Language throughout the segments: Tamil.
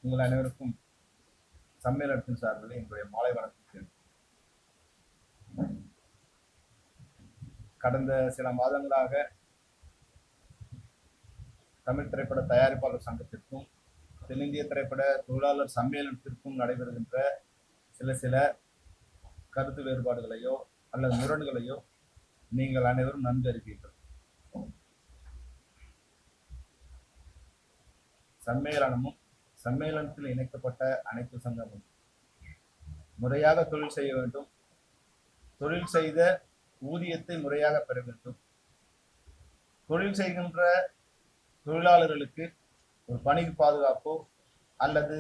உங்கள் அனைவருக்கும் சம்மேளனத்தின் சார்பில் என்னுடைய மாலை வணக்கத்தில். கடந்த சில மாதங்களாக தமிழ் திரைப்பட தயாரிப்பாளர் சங்கத்திற்கும் தென்னிந்திய திரைப்பட தொழிலாளர் சம்மேளனத்திற்கும் நடைபெறுகின்ற சில கருத்து வேறுபாடுகளையோ அல்லது முரண்களையோ நீங்கள் அனைவரும் நன்கு அறிவீர்கள். சம்மேளனமும் சம்மேளனத்தில் இணைக்கப்பட்ட அனைத்து சங்கமும் முறையாக தொழில் செய்ய வேண்டும். தொழில் செய்த ஊதியத்தை முறையாக பெற வேண்டும். தொழில் செய்கின்ற தொழிலாளர்களுக்கு ஒரு பணி பாதுகாப்போ அல்லது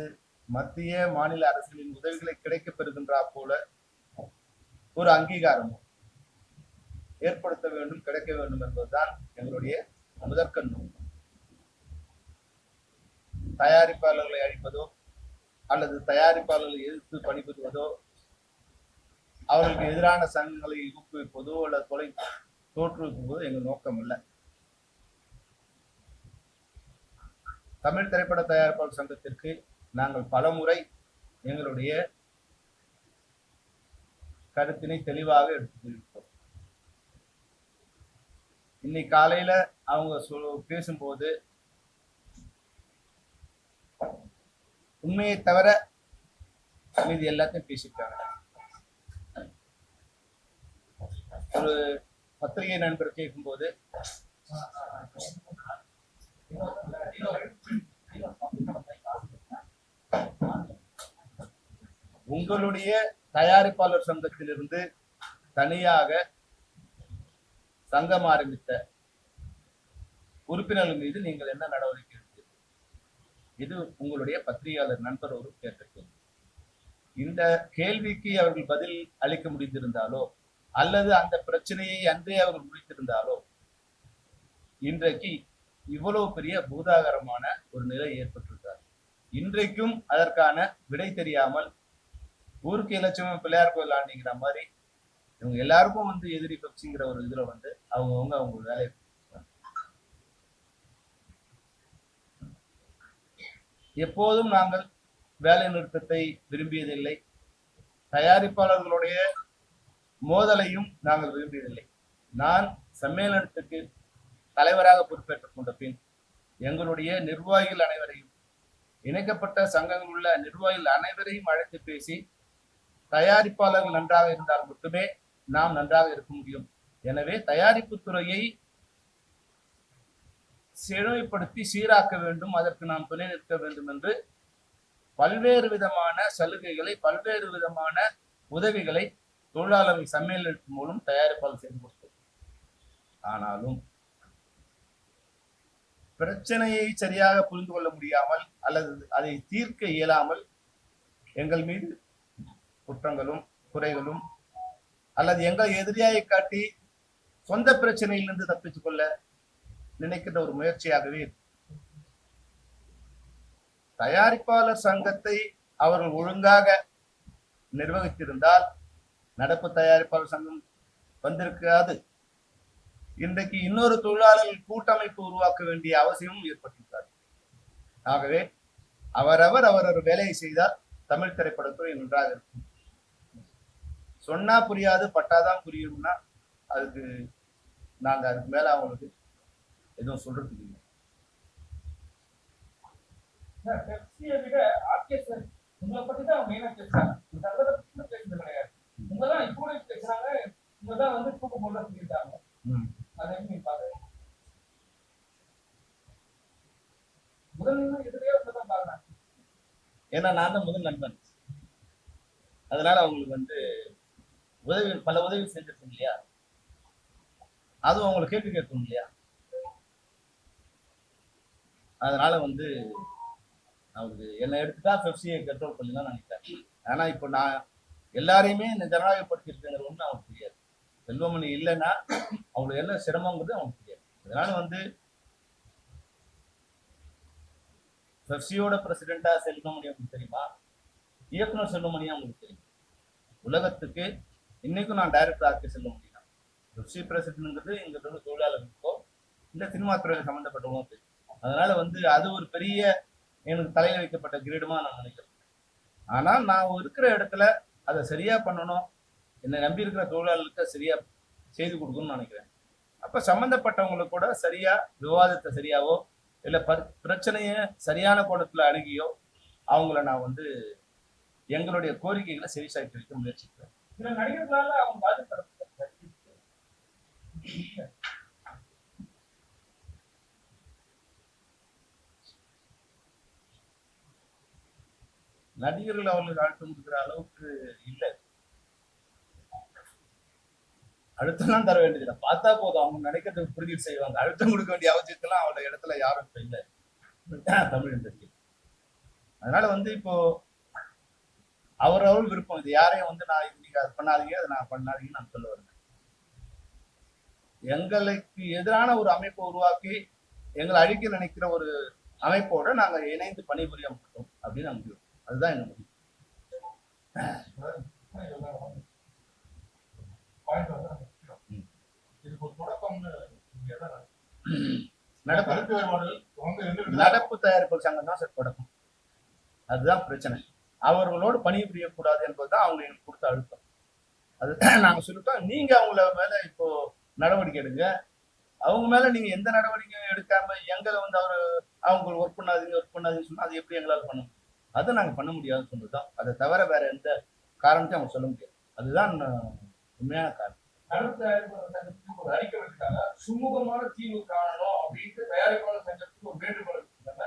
மத்திய மாநில அரசுகளின் உதவிகளை கிடைக்கப் பெறுகின்றா போல ஒரு அங்கீகாரமோ ஏற்படுத்த வேண்டும், கிடைக்க வேண்டும் என்பதுதான் எங்களுடைய முதற்கண் நோக்கம். தயாரிப்பாளர்களை அழிப்பதோ அல்லது தயாரிப்பாளர்களை எதிர்த்து பணிபுரிவதோ, அவர்களுக்கு எதிரான சங்கங்களை ஊக்குவிப்பதோ அல்லது தோற்றுவிப்பதோ எங்கள் நோக்கம் அல்ல. தமிழ் திரைப்பட தயாரிப்பாளர் சங்கத்திற்கு நாங்கள் பலமுறை எங்களுடைய கருத்தினை தெளிவாக எடுத்துக்கொள்கிறோம். இன்னைக்கு காலையில அவங்க பேசும்போது உண்மையை தவிர மீது எல்லாத்தையும் பேசிட்டாங்க. ஒரு பத்திரிகை நண்பர் கேட்கும்போது உங்களுடைய தயாரிப்பாளர் சங்கத்திலிருந்து தனியாக சங்கம் ஆரம்பித்த உறுப்பினர்கள் மீது நீங்கள் என்ன நடவடிக்கை எடுத்தீர்கள்? இது உங்களுடைய பத்திரிகையாளர் நண்பர் ஒரு கேட்டிருக்கு. இந்த கேள்விக்கு அவர்கள் பதில் அளிக்க முடிந்திருந்தாலோ அல்லது அந்த பிரச்சனையை அன்றே அவர்கள் முடித்திருந்தாலோ இன்றைக்கு இவ்வளவு பெரிய பூதாகரமான ஒரு நிலை ஏற்பட்டிருக்கார். இன்றைக்கும் அதற்கான விடை தெரியாமல் ஊருக்கு இலட்சம் பிள்ளையார் கோயில் ஆண்டிங்கிற மாதிரி இவங்க எல்லாருக்கும் எதிரி பெப்சிங்கிற ஒரு இதுல அவங்க வேலையை எப்போதும் நாங்கள் வேலை நிறுத்தத்தை விரும்பியதில்லை. தயாரிப்பாளர்களுடைய மோதலையும் நாங்கள் விரும்பியதில்லை. நான் சம்மேளனத்துக்கு தலைவராக பொறுப்பேற்றுக் கொண்ட பின் எங்களுடைய நிர்வாகிகள் அனைவரையும், இணைக்கப்பட்ட சங்கங்கள் உள்ள நிர்வாகிகள் அனைவரையும் அழைத்து பேசி தயாரிப்பாளர்கள் நன்றாக இருந்தால் மட்டுமே நாம் நன்றாக இருக்க முடியும். எனவே தயாரிப்பு துறையை செழுமைப்படுத்தி சீராக்க வேண்டும், அதற்கு நாம் துணை நிற்க வேண்டும் என்று பல்வேறு விதமான சலுகைகளை, பல்வேறு விதமான உதவிகளை தொழிலாளர்கள் சம்மேளனத்தின் மூலம் தயாரிப்பாளர் செய்து கொடுத்தது. ஆனாலும் பிரச்சனையை சரியாக புரிந்து கொள்ள முடியாமல் அல்லது அதை தீர்க்க இயலாமல் எங்கள் மீது குற்றங்களும் குறைகளும் அல்லது எங்கள் எதிரியை காட்டி சொந்த பிரச்சனையிலிருந்து தப்பித்துக் கொள்ள நினைக்கின்ற ஒரு முயற்சியாகவே தயாரிப்பாளர் சங்கத்தை அவர்கள் ஒழுங்காக நிர்வகித்திருந்தால் நடப்பு தயாரிப்பாளர் சங்கம் வந்திருக்காது. இன்றைக்கு இன்னொரு தொழிலாளர்கள் கூட்டமைப்பு உருவாக்க வேண்டிய அவசியமும் ஏற்பட்டிருக்காது. ஆகவே அவரவர் வேலையை செய்தால் தமிழ் திரைப்படத்துறை நன்றாக இருக்கும். சொன்னா புரியாது, பட்டாதான் புரியும்னா அதுக்கு மேல அவங்களுக்கு எதுவும் சொல்றதுக்கு இல்லை. உங்களை பத்தி தான் மெயினா பேசுறாங்க, பேசுறது கிடையாது. உங்கதான் இப்போ பேசுறாங்க, உங்கதான் தூக்க போட சொல்லியிருக்காங்க. அதை எப்படி பாக்குறீங்க? முதல் எதிரையே தான் பாக்குறாங்க. ஏன்னா நான் தான் முதல் நண்பன். அதனால அவங்களுக்கு உதவி பல உதவி செஞ்சிருக்கோம் இல்லையா, அதுவும் அவங்களுக்கு கேள்வி கேட்கணும் இல்லையா. அதனால அவருக்கு என்னை எடுத்துட்டா பெப்சியை கண்ட்ரோல் பண்ணலாம் நினைக்கிறேன். ஆனா இப்போ நான் எல்லாரையுமே இந்த ஜனநாயகப்படுத்திருக்கேங்கிற ஒண்ணு அவனுக்கு தெரியாது. செல்வமணி இல்லைன்னா அவங்களுக்கு என்ன சிரமங்கிறது அவனுக்கு தெரியாது. அதனால பெப்சியோட பிரசிடென்டா செல்வமணி அவங்களுக்கு தெரியுமா, இயக்குனர் செல்வமணியா அவங்களுக்கு தெரியும். உலகத்துக்கு இன்னைக்கும் நான் டைரக்டர் ஆக்கி செல்வமணி தான். பெப்சி பிரசிடென்ட்ங்கிறது இங்க தொழிலாளர்களுக்கோ இந்த சினிமா துறையில் சம்பந்தப்பட்டவங்களும் தெரியும். அதனால அது ஒரு பெரிய எனக்கு தலையில வைக்கப்பட்ட கிரீடமா நான் நினைக்கிறேன். ஆனால் நான் இருக்கிற இடத்துல அதை சரியா பண்ணணும், என்னை நம்பி இருக்கிற தொழிலாளர்களுக்கு சரியா செய்து கொடுக்கணும்னு நினைக்கிறேன். அப்ப சம்பந்தப்பட்டவங்களுக்கு கூட சரியா விவாதத்தை சரியாவோ இல்ல பிரச்சனைய சரியான கோணத்துல அணுகியோ அவங்கள நான் வந்து எங்களுடைய கோரிக்கைகளை செவிசாய்த்து வைக்க முயற்சிக்கிறேன். சில நடிகர்களால அவங்க பாதிக்கப்படுறாங்க. நடிகர்கள் அவர்களுக்கு அழுத்தம் கொடுக்குற அளவுக்கு இல்லை. அழுத்தம்லாம் தர வேண்டியதில்லை, பார்த்தா போதும் அவங்க நினைக்கிறதுக்கு புரிஞ்சுட்டு செய்வாங்க. அழுத்தம் கொடுக்க வேண்டிய அவசியத்தெல்லாம் அவரோட இடத்துல யாரும் இப்ப இல்லை தமிழ் இண்டஸ்ட்ரி. அதனால வந்து இப்போ அவரவர்கள் விருப்பம். இது யாரையும் வந்து நான் இது நீங்க அது பண்ணாதீங்க அதை நான் பண்ணாதீங்கன்னு நான் சொல்ல வரேன். எங்களுக்கு எதிரான ஒரு அமைப்பை உருவாக்கி எங்களை அழிக்க நினைக்கிற ஒரு அமைப்போட நாங்க இணைந்து பணிபுரிய மாட்டோம் அப்படின்னு நான் முடிவு. அதுதான் எங்க முடிவு. நடப்பு தயாரிப்பு சங்கம் தான் சார் தொடக்கம். அதுதான் பிரச்சனை. அவர்களோடு பணிபுரியக்கூடாது என்பதுதான் அவங்க எங்களுக்கு கொடுத்த அழுத்தம். அது நாங்க சொல்லிட்டோம், நீங்க அவங்கள மேல இப்போ நடவடிக்கை எடுங்க. அவங்க மேல நீங்க எந்த நடவடிக்கையும் எடுக்காம எங்களை வந்து அவங்க ஒர்க் பண்ணாதீங்கன்னு சொன்னா அது எப்படி எங்களால் பண்ண முடியும்? அதை நாங்க பண்ண முடியாதுன்னு சொன்னதுதான். அதை தவிர வேற எந்த காரணத்தையும் அவங்க சொல்ல முடியாது. அதுதான் உண்மையான காரணம். நடப்பு தயாரிப்பாளர் சங்கத்துக்கு ஒரு அறிக்கை வச்சுட்டாங்க, சுமூகமான தீர்வு காணணும் அப்படின்ட்டு தயாரிப்பாளர் சங்கத்துக்கு ஒரு வேண்டுகோள் வச்சிருக்காங்க.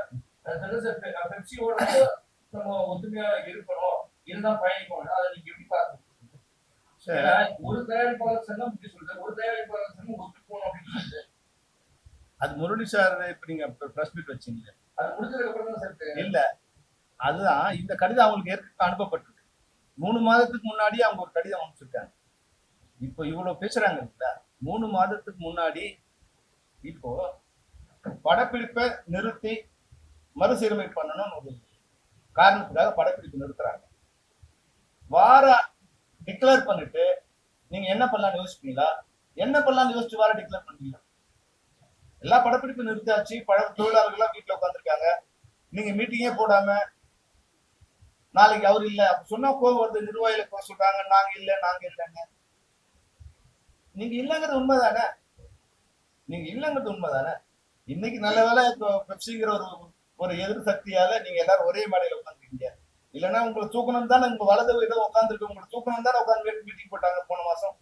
பெப்சியோட நம்ம ஒத்துமையா இருக்கணும், இதுதான் பயணிக்கணும். அதை நீங்க எப்படி பாருங்க? ஒரு தயாரிப்பாளர் சங்கம் இப்படி சொல்றது, ஒரு தயாரிப்பாளர் சங்கம் ஒத்து போகணும் அப்படின்னு சொல்லுது. அது முரளி சார் இப்ப நீங்க பிரஸ் மீட் வச்சீங்க, அது முடிஞ்சதுக்கு அப்புறம் தான் சார் இல்ல. அதுதான் இந்த கடிதம் அவங்களுக்கு ஏற்கனவே அனுப்பப்பட்டிருக்கு. 3 மாதத்துக்கு முன்னாடி அவங்க ஒரு கடிதம் அனுப்பிச்சிருக்காங்க. இப்போ இவ்வளவு பேசுறாங்க இல்ல, 3 மாதத்துக்கு முன்னாடி இப்போ படப்பிடிப்பை நிறுத்தி மறுசீரமை பண்ணணும்னு ஒரு காரணத்துக்காக படப்பிடிப்பு நிறுத்துறாங்க. வார டிக்ளேர் பண்ணிட்டு நீங்க என்ன பண்ணலாம்னு யோசிப்பீங்களா? என்ன பண்ணலாம்னு யோசிச்சு வார டிக்ளேர் பண்ணீங்களா? எல்லா படப்பிடிப்பு நிறுத்தாச்சு, தொழிலாளர்கள் வீட்டுல உட்காந்துருக்காங்க. நீங்க மீட்டிங்கே போடாம நாளைக்கு அவர் இல்ல சொன்னா கோவம் வருது, நிர்வாகிகள் சொல்றாங்க நாங்க இல்லைங்க. நீங்க இல்லங்கிறது உண்மைதானே? இன்னைக்கு நல்ல வேலை பெப்சிங்கிற ஒரு எதிர் சக்தியால நீங்க எல்லாரும் ஒரே மேடையில உட்காந்துருக்கீங்க. இல்லைன்னா உங்களை தூக்கணும் தானே, உங்க வலது ஏதோ உட்காந்துருக்கு, உங்களை தூக்கணும் தானே உட்காந்து மீட்டிங் போட்டாங்க போன மாசம்.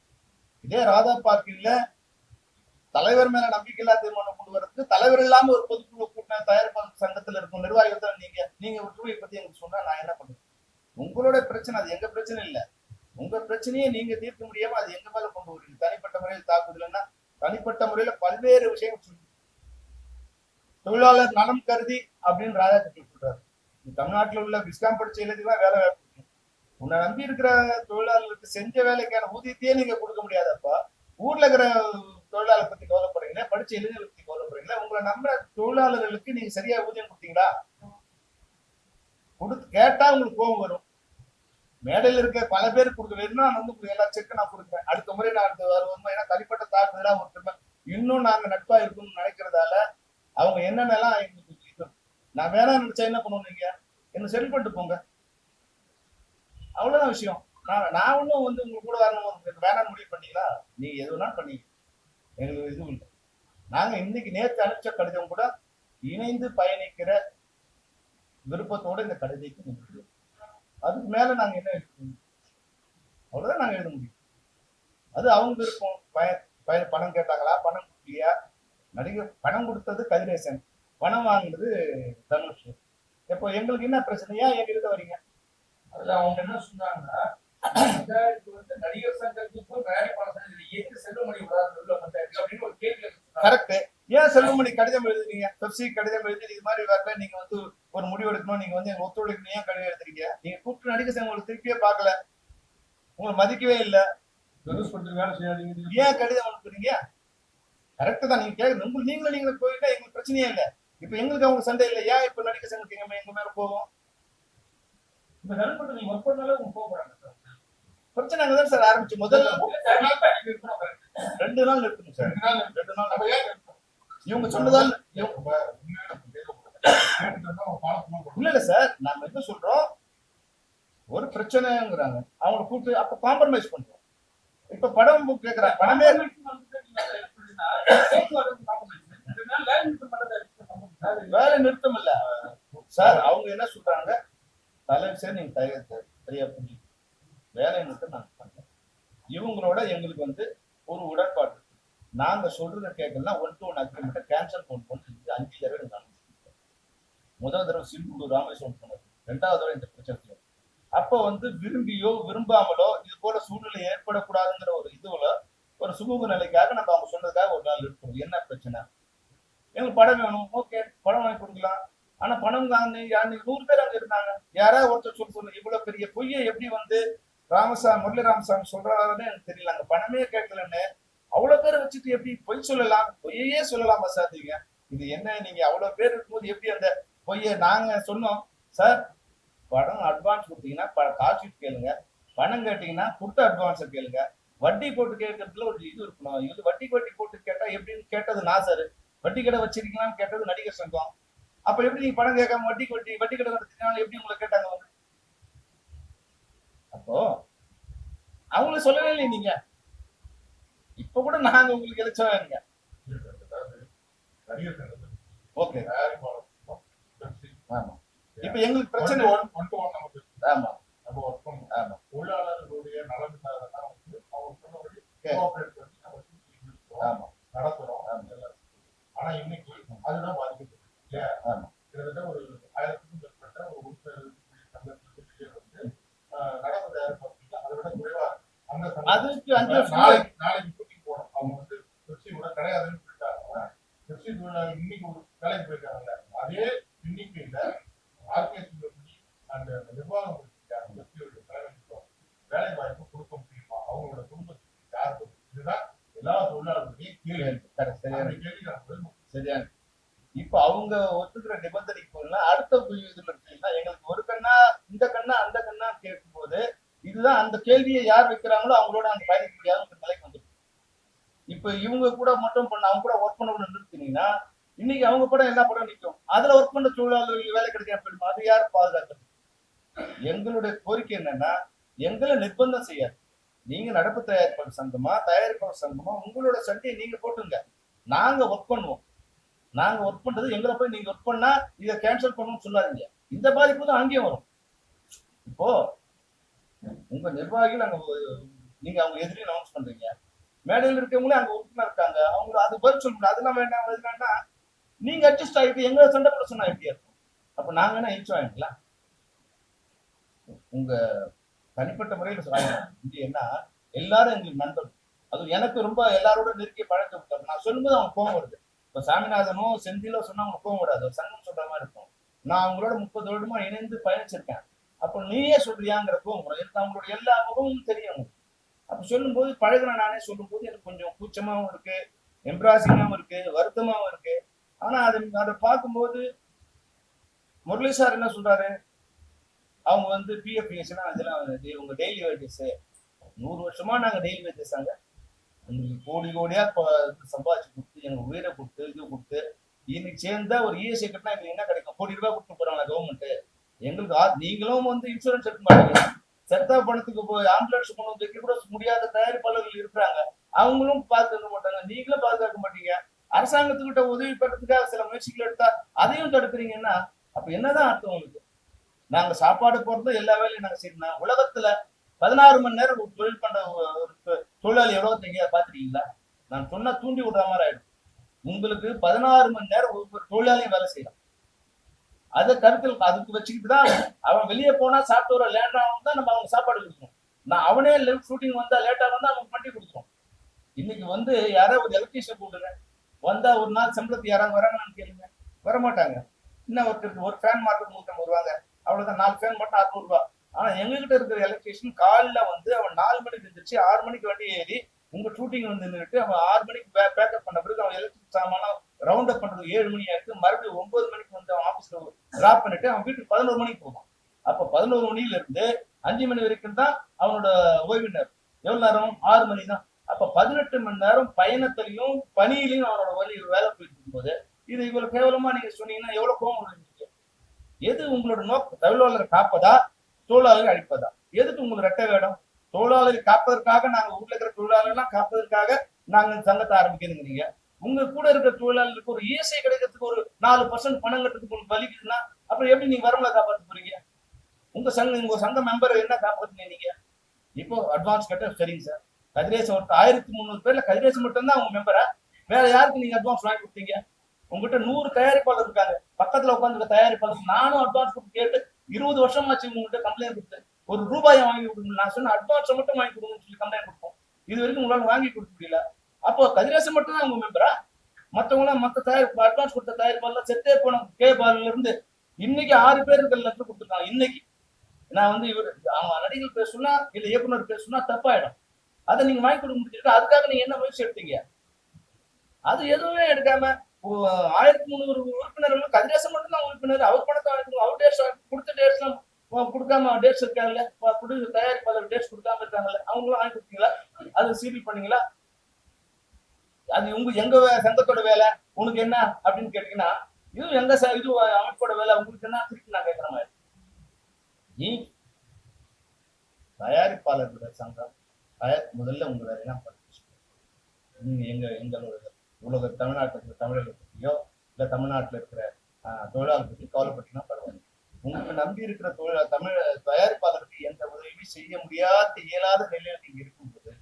இதே ராதா பார்க்கில் தலைவர் மேல நம்பிக்கை இல்லா தீர்மானம் கொண்டு வரதுக்கு தலைவர் இல்லாம ஒரு பொதுக்குழு கூட்டம் தயாரிப்பாளர் சங்கத்துல இருக்கும் நிர்வாகிகள் தான் நீங்க விட்டுருவை பத்தி எனக்கு சொன்னா நான் என்ன பண்ணுவேன்? உங்களோட பிரச்சனை, அது எங்க பிரச்சனை இல்ல. உங்க பிரச்சனையை நீங்க தீர்க்க முடியாம அது எங்க மேல கொண்டு வரீங்க. தனிப்பட்ட முறையில் தாக்குதல்னா தனிப்பட்ட முறையில பல்வேறு விஷயங்கள் சொல்லி தொழிலாளர் நலம் கருதி அப்படின்னு ராஜாக்கட்டி சொல்றாரு. தமிழ்நாட்டில் உள்ள விஸ்காம் படிச்ச இளைஞர்கள் வேலை வாய்ப்பு, உன்னை நம்பி இருக்கிற தொழிலாளர்களுக்கு செஞ்ச வேலைக்கான ஊதியத்தையே நீங்க கொடுக்க முடியாதப்பா ஊர்ல இருக்கிற தொழிலாளர் பத்தி கவலைப்படுறீங்களா? படிச்ச இளைஞர்கள் பத்தி கவலைப்படுறீங்களா? உங்களை நம்புற தொழிலாளர்களுக்கு நீங்க சரியா ஊதியம் கொடுத்தீங்களா? கேட்டா உங்களுக்கு கோபம் வரும். மேடையில் இருக்க பல பேர் கொடுக்க வேணும்னா நான் வந்து எல்லா செக்கு நான் கொடுக்குறேன். அடுத்த முறை நான் வருவோம். ஏன்னா தனிப்பட்ட தாக்குதலா ஒருத்தர் இன்னும் நாங்க நட்பா இருக்கணும்னு நினைக்கிறதால அவங்க என்னென்னலாம் எங்களுக்கு நான் வேணா நினைச்சா என்ன பண்ணுவோம்? நீங்க என்ன செட்டில் பண்ணிட்டு போங்க, அவ்வளவுதான் விஷயம். நான் ஒன்னும் வந்து உங்க கூட வரணும் வேணான்னு முடிவு பண்ணீங்களா? நீங்க எது வேணாலும் பண்ணீங்க, எங்களுக்கு எதுவும் இல்லை. நாங்க இன்னைக்கு நேற்று அனுப்பிச்ச கடிதம் கூட இணைந்து பயணிக்கிற விருப்பத்தோட இந்த கடிதத்தை முடியும். அதுக்கு மேல நாங்க என்ன எழுத முடியும்? அவ்வளவுதான் நாங்க எழுத முடியும். அது அவங்க விருப்பம். பணம் கேட்டாங்களா, பணம் கொடுக்கலையா? நடிகர் பணம் கொடுத்தது கதிரேசன், பணம் வாங்கினது தனுஷ். இப்போ எங்களுக்கு என்ன பிரச்சனையா எங்கிட்ட வரீங்க? அதுல அவங்க என்ன சொன்னாங்கன்னா, நடிகர் சங்கத்துக்கும் தயாரிப்பாளர் சங்கத்துக்கும் செல்லுமணி அப்படின்னு ஒரு கேள்வி. கரெக்ட். ஏன் செல்லுமணி கடிதம் எழுதுறீங்க? பெப்சி கடிதம் எழுதி இது மாதிரி வரல, நீங்க வந்து ஒரு முடிவு எடுக்கணும், நீங்க வந்து எங்க ஒத்துழைக்கணும், ஏன் கடிதம் எழுதுறீங்க? நீங்க கூப்பிட்டு நடிகர் சங்கம் உங்களுக்கு திருப்பியே பார்க்கல, உங்களை மதிக்கவே இல்லை, ஏன் கடிதம் அனுப்புறீங்க? கரெக்ட் தான். நீங்க கேட்கணும், நீங்களும் போயிட்டா எங்களுக்கு பிரச்சனையே இல்லை. இப்ப எங்களுக்கு அவங்க சண்டை இல்லை. ஏன் இப்ப நடிகர் சங்கத்துக்கு எங்க மேல போவோம்? இப்ப நண்பர்கள் நீங்க ஒர்க் பண்ணாலும் உங்க போறாங்க பிரச்சனை அங்கதான் சார் ஆரம்பிச்சு. முதல்ல 2 நாள் இருக்கணும் சார். 2 நாள் இவங்க சொன்னதால் கேட்டுட்டு அவங்க பாலத்துமா இல்ல சார், நாம என்ன சொல்றோம், ஒரு பிரச்சனைங்கிறாங்க, அவங்களை கூப்பிட்டு அப்ப காம்ப்ரமைஸ் பண்றோம். இப்ப படம் கேக்குறாங்க, படமே வேலை நிறுத்தம் இல்ல சார். அவங்க என்ன சொல்றாங்க, தலைவர் சார் நீங்க சரியா புரிஞ்சு வேலை நிறுத்தம் நாங்க பண்றோம். இவங்களோட எங்களுக்கு வந்து ஒரு உடன்பாடு. நாங்க சொல்றத கேட்கலாம் 1-to-1 அக்ரிமெண்ட் கேன்சல் பண்ணி 5 தடவை நாங்க முதல் தடவை சிம்பு ராமேஸ்வரம் சொன்னது, 2வது தடவை இந்த பிரச்சனை. அப்ப வந்து விரும்பியோ விரும்பாமலோ இது போல சூழ்நிலை ஏற்படக்கூடாதுங்கிற ஒரு இதுல ஒரு சுமூக நிலைக்காக நம்ம அவங்க சொன்னதுக்காக ஒரு நாள் இருக்கணும். என்ன பிரச்சனை, எங்களுக்கு படம் வேணும், ஓகே படம் வாங்கி கொடுக்கலாம். ஆனா பணம் 100 பேர் அங்க இருந்தாங்க. யாராவது ஒருத்தர் சொல்லு, இவ்வளவு பெரிய பொய்யை எப்படி வந்து முரளி ராமசாமி சொல்றாருன்னு எனக்கு தெரியல. அங்க பணமே கேட்கலன்னு அவ்வளவு பேரை வச்சுட்டு எப்படி பொய் சொல்லலாம்? பொய்யே சொல்லலாமா சார் நீங்க? இது என்ன, நீங்க அவ்வளவு பேர் இருக்கும்போது எப்படி அந்த பொய்ய நாங்க சொன்னோம் சார். படம் அட்வான்ஸ் கொடுத்தீங்கன்னா கால் ஷீட் கேளுங்க, பணம் கேட்டீங்கன்னா கொடுத்த அட்வான்ஸை கேளுங்க. வட்டி போட்டு கேட்கறதுல ஒரு இது இருக்கணும். இது வட்டி போட்டு கேட்டா எப்படின்னு கேட்டது நான் சார். வட்டி கடை வச்சிருக்கீங்களான்னு கேட்டது நடிகர் சங்கம். அப்ப எப்படி நீங்க பணம் கேட்காம வட்டி கடை நடத்தினாலும் எப்படி உங்களை கேட்டாங்க வந்து? அப்போ அவங்களுக்கு சொல்லவே இல்லை நீங்க. இப்ப கூட நாங்க உங்களுக்கு எழுச்சோங்க. ஓகே, ஆமா. இப்ப எங்களுக்கு பிரச்சனை ஆமா நம்ம ஒர்க் பண்ணுவோம். ஆமா தொழிலாளர்களுடைய நலன் இல்லாததான் வந்து அவங்க சொன்னபடி ஆமா நடத்துறோம். ஆனா இன்னைக்கு அதுதான் பாதிக்கப்படும் இல்லையா? கிட்டத்தட்ட ஒரு 1000க்கும் மேற்பட்ட ஒரு உறுப்பினர் சங்கத்திற்கு வெளியே வந்து நடப்பு தயாரிப்பாங்க. அதை விட குறைவா அந்த நாளைக்கு கூட்டிட்டு போனோம். அவங்க வந்து பெப்சியோட கிடையாதுன்னு சொல்லிட்டாங்க. பெப்சி தொழிலாளர் இன்னைக்கு ஒரு வேலைக்கு போயிருக்காங்க. அதே எண்ணிக்கையில ஆர்கேஎஸ் அந்த நிர்வாகம் பெப்சியோட தலைமைத்துவம் வேலை வாய்ப்பு கொடுக்க முடியுமா? அவங்களோட குடும்பத்துக்கு யார்? இதுதான் எல்லா தொழிலாளர்களுடைய கேள்வி. சரியான. இப்ப அவங்க ஒத்துக்கிற நிபந்தனைக்கு போனா அடுத்த இதுல இருக்குன்னா எங்களுக்கு ஒரு கண்ணா இந்த கண்ணா அந்த கண்ணா கேட்கும் போது இதுதான் அந்த கேள்வியை யார் வைக்கிறாங்களோ அவங்களோட அந்த பயணிக்க முடியாத நிலைக்கு வந்துடும். இப்ப இவங்க கூட மட்டும் அவங்க கூட ஒர்க் பண்ண நிறுத்தினீங்கன்னா இன்னைக்கு அவங்க படம் எல்லா படம் நிற்கும். அதுல ஒர்க் பண்ண தொழிலாளர்கள் வேலை கிடைக்காம போயிடுமா? அது யார் பாதுகாக்கிறது? எங்களுடைய கோரிக்கை என்னன்னா, எங்களை நிர்பந்தம் செய்யாது. நீங்க நடப்பு தயாரிப்பாளர் சங்கமா தயாரிப்பாளர் சங்கமா உங்களோட சண்டையை நீங்க போட்டுங்க. நாங்க ஒர்க் பண்ணுவோம். நாங்க ஒர்க் பண்றது எங்களை போய் நீங்க ஒர்க் பண்ணா இதை கேன்சல் பண்ணணும்னு சொல்லாதீங்க. இந்த பாதிப்பு தான் அங்கேயும் வரும். இப்போ உங்க நிர்வாகிகள் அங்க நீங்க அவங்க எதிரி அனௌன்ஸ் பண்றீங்க, மேடையில் இருக்கவங்களே அங்க உறுப்பினர் இருக்காங்க, அவங்க அது பதில் சொல்ல முடியாது. அதெல்லாம் வேண்டாம். நீங்க அட்ஜஸ்ட் ஆகிட்டு எங்களை சண்டை போட சொன்னா எப்படி இருக்கும்? அப்ப நாங்க என்ன இன்ச்சு வாங்கிக்கலாம்? உங்க தனிப்பட்ட முறையில் சொல்லுன்னா எல்லாரும் எங்களுக்கு நண்பர்கள். அது எனக்கு ரொம்ப எல்லாரோட நெருக்கிய பழக்கம். நான் சொல்லும்போது அவங்க கோவம் வருது. இப்ப சாமிநாதனோ செந்திலோ சொன்னா அவங்க கோவம் வராது, சங்கம் சொல்ற மாதிரி இருக்கும். நான் அவங்களோட 30 வருடமா இணைந்து பயணிச்சிருக்கேன். அப்ப நீயே சொல்றியாங்கிற கோவம் வரும். எனக்கு அவங்களோட எல்லா முகமும் தெரியும். அப்ப சொல்லும் போது பழகின நானே சொல்லும் போது எனக்கு கொஞ்சம் கூச்சமாவும் இருக்கு, எம்ப்ராசிங்காவும் இருக்கு, வருத்தமாவும் இருக்கு. ஆனா அதை பார்க்கும்போது முரளி சார் என்ன சொல்றாரு, அவங்க வந்து பிஎஃப் இதெல்லாம் உங்க டெய்லி வேஜஸ் 100 வருஷமா நாங்க டெய்லி வேஜஸ் ஆங்க உங்களுக்கு கோடியா சம்பாதிச்சு கொடுத்து எங்க உயிரை கொடுத்து இது கொடுத்து இன்னைக்கு சேர்ந்தா ஒரு இஎஸ்ஐ கட்டினா எங்களுக்கு என்ன கிடைக்கும்? கோடி ரூபாய் கொடுத்து போறாங்களா கவர்மெண்ட்? எங்களுக்கு நீங்களும் வந்து இன்சூரன்ஸ் எடுக்க மாட்டீங்க. செத்தா பணத்துக்கு போய் ஆம்புலன்ஸ் கொண்டு வந்து வைக்க கூட முடியாத தயாரிப்பாளர்கள் இருக்கிறாங்க. அவங்களும் பாதுகாக்க மாட்டாங்க, நீங்களும் பாதுகாக்க மாட்டீங்க. அரசாங்கத்துக்கிட்ட உதவி பெறதுக்காக சில முயற்சிகள் எடுத்தா அதையும் தடுக்கிறீங்கன்னா அப்ப என்னதான் அர்த்தம் உங்களுக்கு? நாங்க சாப்பாடு போறது எல்லா வேலையும் நாங்க செய்யணும். உலகத்துல 16 மணி நேரம் ஒரு தொழில் பண்ற ஒரு தொழிலாளி எவ்வளவு நீங்க பாத்துருக்கீங்களா? நான் சொன்னா தூண்டி விடுற மாதிரி ஆயிடும். உங்களுக்கு 16 மணி நேரம் ஒவ்வொரு தொழிலாளியும் வேலை செய்யலாம். அதை கருத்தில் அதுக்கு வச்சுக்கிட்டு தான் அவன் வெளியே போனா சாப்பிட்டு வர லேட் ஆகும் தான் நம்ம அவங்க சாப்பாடு கொடுக்கணும். நான் அவனே ஷூட்டிங் வந்தா லேட்டா வந்தா அவனுக்கு பண்ணி கொடுத்துரும். இன்னைக்கு வந்து யாராவது ஒரு எலக்ட்ரீஷியன் கூடுங்க வந்தா ஒரு நாள் சம்பளத்துக்கு யாராவது வராங்கன்னு கேளுங்க, வரமாட்டாங்க. இன்னும் ஒருத்தருக்கு ஒரு ஃபேன் மார்க்கெட் 150 ரூபாங்க, அவ்வளவுதான். 4 ஃபேன் மட்டும் 600 ரூபாய். ஆனா எங்ககிட்ட இருக்கிற எலக்ட்ரீஷியன் காலைல வந்து அவன் 4 மணிக்கு இருந்துச்சு, 6 மணிக்கு வண்டி ஏறி உங்க ஷூட்டிங் வந்து நின்றுட்டு அவன் 6 மணிக்கு பேக்கப் பண்ண பிறகு அவன் எலக்ட்ரிக் சாமான் ரவுண்ட் அப் பண்றது 7 மணி ஆயிருக்கு. மறுபடியும் 9 மணிக்கு வந்து அவன் ஆபீஸ்ல டிராப் பண்ணிட்டு அவன் வீட்டுக்கு 11 மணிக்கு போவான். அப்ப 11 மணில இருந்து 5 மணி வரைக்கும் தான் அவனோட ஓய்வு நேரம். எவ்வளவு நேரம்? 6 மணி தான். அப்ப 18 மணி நேரம் பயணத்திலையும் பணியிலையும் அவனோட வேலை போயிட்டு இருக்கும்போது இது இவ்வளவு கேவலமா நீங்க சொன்னீங்கன்னா எவ்வளவு கோவம் வரும் உங்களுக்கு? எது உங்களோட நோக்கம்? தொழிலாளரை காப்பதா, தொழிலாளரை அழிப்பதா? எதுக்கு உங்களுக்கு ரெட்டை வேடம்? தொழிலாளரை காப்பதற்காக நாங்க ஊர்ல இருக்கிற தொழிலாளர்லாம் காப்பதற்காக நாங்க சங்கத்தை ஆரம்பிக்கிறீங்க. உங்க கூட இருக்கிற தொழிலாளர்களுக்கு ஒரு இஎஸ்ஐ கிடைக்கிறதுக்கு ஒரு 4% பணம் கட்டுறதுக்கு உங்களுக்கு வலிக்குதுன்னா அப்புறம் எப்படி நீங்க வரவங்களை காப்பாற்ற போறீங்க? உங்க சங்க மெம்பரை என்ன காப்பாத்துனீங்க நீங்க? இப்போ அட்வான்ஸ் கட்ட சரிங்க சார். கதிரேசன் ஒரு 1300 பேர்ல கதிரேசன் மட்டும் தான் உங்க மெம்பரா? வேற யாருக்கு நீங்க அட்வான்ஸ் வாங்கி கொடுத்தீங்க? உங்ககிட்ட 100 தயாரிப்பாளர் இருக்காங்க. பக்கத்துல உட்காந்துருக்க தயாரிப்பாளர் நானும் அட்வான்ஸ் கொடுத்து கேட்டு 20 வருஷமாச்சு உங்ககிட்ட கம்ப்ளைண்ட் கொடுத்து ஒரு ரூபாயை வாங்கி கொடுங்க. நான் சொன்ன அட்வான்ஸை மட்டும் வாங்கி கொடுங்கன்னு சொல்லி கம்ப்ளைண்ட் கொடுப்போம். இது வரைக்கும் உங்களால வாங்கி கொடுக்க முடியல. அப்போ கதிரேசன் மட்டும் தான் உங்க மெம்பரா? மத்தவங்களாம் மத்த தயாரிப்பு அட்வான்ஸ் கொடுத்த தயாரிப்பாளர் செத்தே போன கேபால இருந்து இன்னைக்கு 6 பேர் லெட்டர் கொடுத்துருக்காங்க. இன்னைக்கு நான் வந்து இவர் அவன் நடிகர்கள் பேர் சொன்னா இல்ல இயக்குனர் பேர் சொன்னா தப்பாயிடும். அதை நீங்க வாங்கி கொடுக்க முடிஞ்சிருக்கா? அதுக்காக நீங்க என்ன முயற்சி எடுத்தீங்க? அது எதுவுமே எடுக்காம 1300 உறுப்பினர்கள் கதிரேசன் மட்டும் தான் உறுப்பினர். அவர் பணத்தை வாங்கி அவர் டேட்ஸ் கொடுத்த டேட்ஸ் கொடுக்காம டேட்ஸ் இருக்காங்கல்ல, தயாரிப்பாளர் டேட்ஸ் கொடுக்காம இருக்காங்கல்ல, அவங்களும் வாங்கி கொடுத்தீங்களா? அது சீரியல் பண்ணீங்களா? அது எங்க சங்கத்தோட வேலை, உனக்கு என்ன அப்படின்னு கேட்டீங்கன்னா இது எங்க இது அமைப்போட வேலை, உங்களுக்கு என்ன திருப்பி நான் கேட்கிற மாதிரி. நீ தயாரிப்பாளர்களோட சங்கம் முதல்ல உங்க வேலையை படிச்சு நீங்க எங்களோட உலக தமிழ்நாட்டில் இருக்கிற தமிழர்கள் பற்றியோ இல்ல தமிழ்நாட்டில் இருக்கிற தொழிலாளர் பற்றி கவலைப்பட்டீங்கன்னா பரவாயில்ல. உங்களுக்கு நம்பி இருக்கிற தமிழ் தயாரிப்பாளருக்கு எந்த உதவியும் செய்ய முடியாத இயலாத நிலையில நீங்க இருக்கும்போது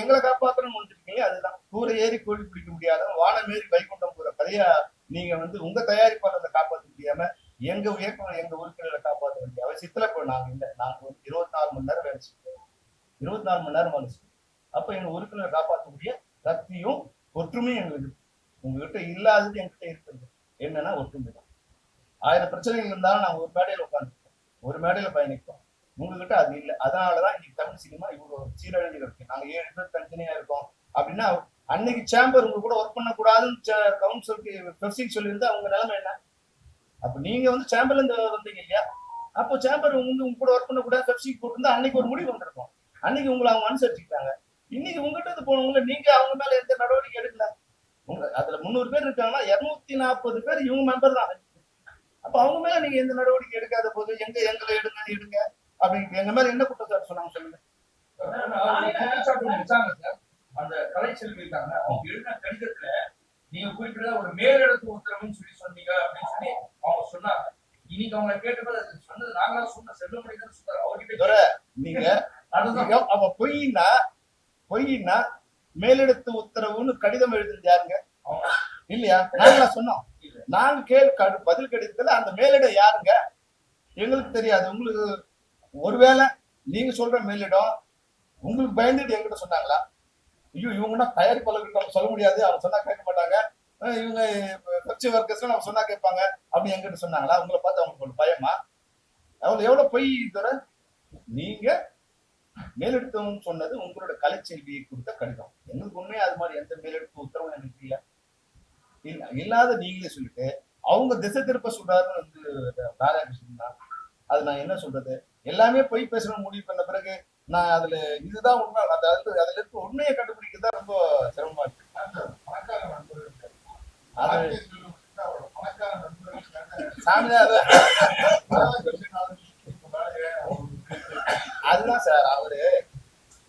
எங்களை காப்பாற்றணும்னு வந்துருக்கீங்க. அதுதான் கூரை ஏறி கோழி பிடிக்க முடியாத வானம் ஏறி வைகுண்டம் போற கதையா நீங்க வந்து உங்க தயாரிப்பாளரை காப்பாற்ற முடியாம எங்க உறுப்பினர்களை காப்பாற்ற வேண்டிய அவசியத்துல இப்போ நாங்க இல்லை. நாங்க வந்து 24 மணி நேரம் வேலை செய்வோம். 24 மணி நேரம் வேலை செய்வோம். அப்ப எங்க உறுப்பினரை காப்பாற்றக்கூடிய சக்தியும் ஒற்றுமையும் எங்களுக்கு உங்ககிட்ட இல்லாதது எங்கிட்ட இருக்கிறது என்னன்னா ஒற்றுமை தான். 1000 பிரச்சனைகள் இருந்தாலும் நாங்க ஒரு மேடையில உட்காந்துருக்கோம், ஒரு மேடையில பயணிப்போம். உங்ககிட்ட அது இல்லை. அதனாலதான் இன்னைக்கு தமிழ் சினிமா இவ்வளவு சீரழிஞ்சு இருக்கு. நாங்க 7 பேர் தனித்தனியா இருக்கோம் அப்படின்னா அன்னைக்கு சேம்பர் உங்க கூட ஒர்க் பண்ணக்கூடாதுன்னு கவுன்சிலுக்கு சொல்லியிருந்தா அவங்க நிலைமை என்ன? அப்ப நீங்க வந்து சேம்பர்ல இருந்து வந்தீங்க இல்லையா? அப்போ சேம்பர் உங்க கூட ஒர்க் பண்ணக்கூடாது பெப்சிக்கு போட்டிருந்தா அன்னைக்கு ஒரு முடிவு வந்திருக்கும். அன்னைக்கு உங்களை அவங்க அனுசரிச்சுக்கிட்டாங்க. இன்னைக்கு உங்ககிட்ட போனவங்கள நீங்க அவங்க மேல எந்த நடவடிக்கை எடுக்கல. அதுல 300 பேர் இருக்காங்கன்னா 240 பேர் இவங்க மெம்பர் தான். அப்ப அவங்க மேல நீங்க எந்த நடவடிக்கை எடுக்காத போது எங்களை எடுங்க அப்படின்னு எங்க மேல என்ன குற்றச்சாட்டு சொன்னாங்க சொல்லுங்க. அந்த கலைச்செல்வி இருக்காங்க, அவங்க எழுதின கடிதத்துல நீங்க குறிப்பிட்ட ஒரு மேலிடத்து உத்தரவுன்னு சொல்லி சொன்னீங்க அப்படின்னு சொல்லி அவங்க சொன்னாங்க. இன்னைக்கு அவங்க கேட்டபோது சொன்னது நாங்களா சொன்ன செல்லுமணி தான் சொன்னார். அவர்கிட்ட நீங்க அவ பொய்னா மேலிடத்து உத்தரவுன்னு கடிதம் எழுதுறது யாருங்க? இல்லையா? நாங்களா சொன்னோம். நாங்க பதில் கடிதத்துல அந்த மேலிடம் யாருங்க எங்களுக்கு தெரியாது. உங்களுக்கு ஒருவேளை நீங்க சொல்ற மேலிடம் உங்களுக்கு பயந்துட்டு என்கிட்ட சொன்னாங்களா? ஐயோ இவங்கன்னா தயாரிப்பாளர்களுக்கு அவங்க சொல்ல முடியாது, அவங்க சொன்னா கேட்க மாட்டாங்க, இவங்க கட்சி வர்க்கர்ஸ் நம்ம சொன்னா கேட்பாங்க அப்படி என்கிட்ட சொன்னாங்களா? உங்களை பார்த்து அவங்களுக்கு ஒரு பயமா? எவ்வளவு பொய் தவிர நீங்க மேலெடுத்தவங்க சொன்னது உங்களோட கலைச்செல்வியை கொடுத்த கடிதம். எங்களுக்கு உண்மையா அது மாதிரி எந்த மேலெடுத்து உத்தரவும் எனக்கு இல்லை. இல்லாத நீங்களே சொல்லிட்டு அவங்க திசை திருப்ப சொல்றாருன்னு வந்து ராதாகிருஷ்ணன் தான். அது நான் என்ன சொல்றது? எல்லாமே பொய் பேசணும் முடிவு பண்ண பிறகு நான் அதுல இதுதான் உண்மை, அதுல இருக்க உண்மையை கண்டுபிடிக்கிறதா ரொம்ப சிரமமா இருக்கு. அதுதான் சார் அவரு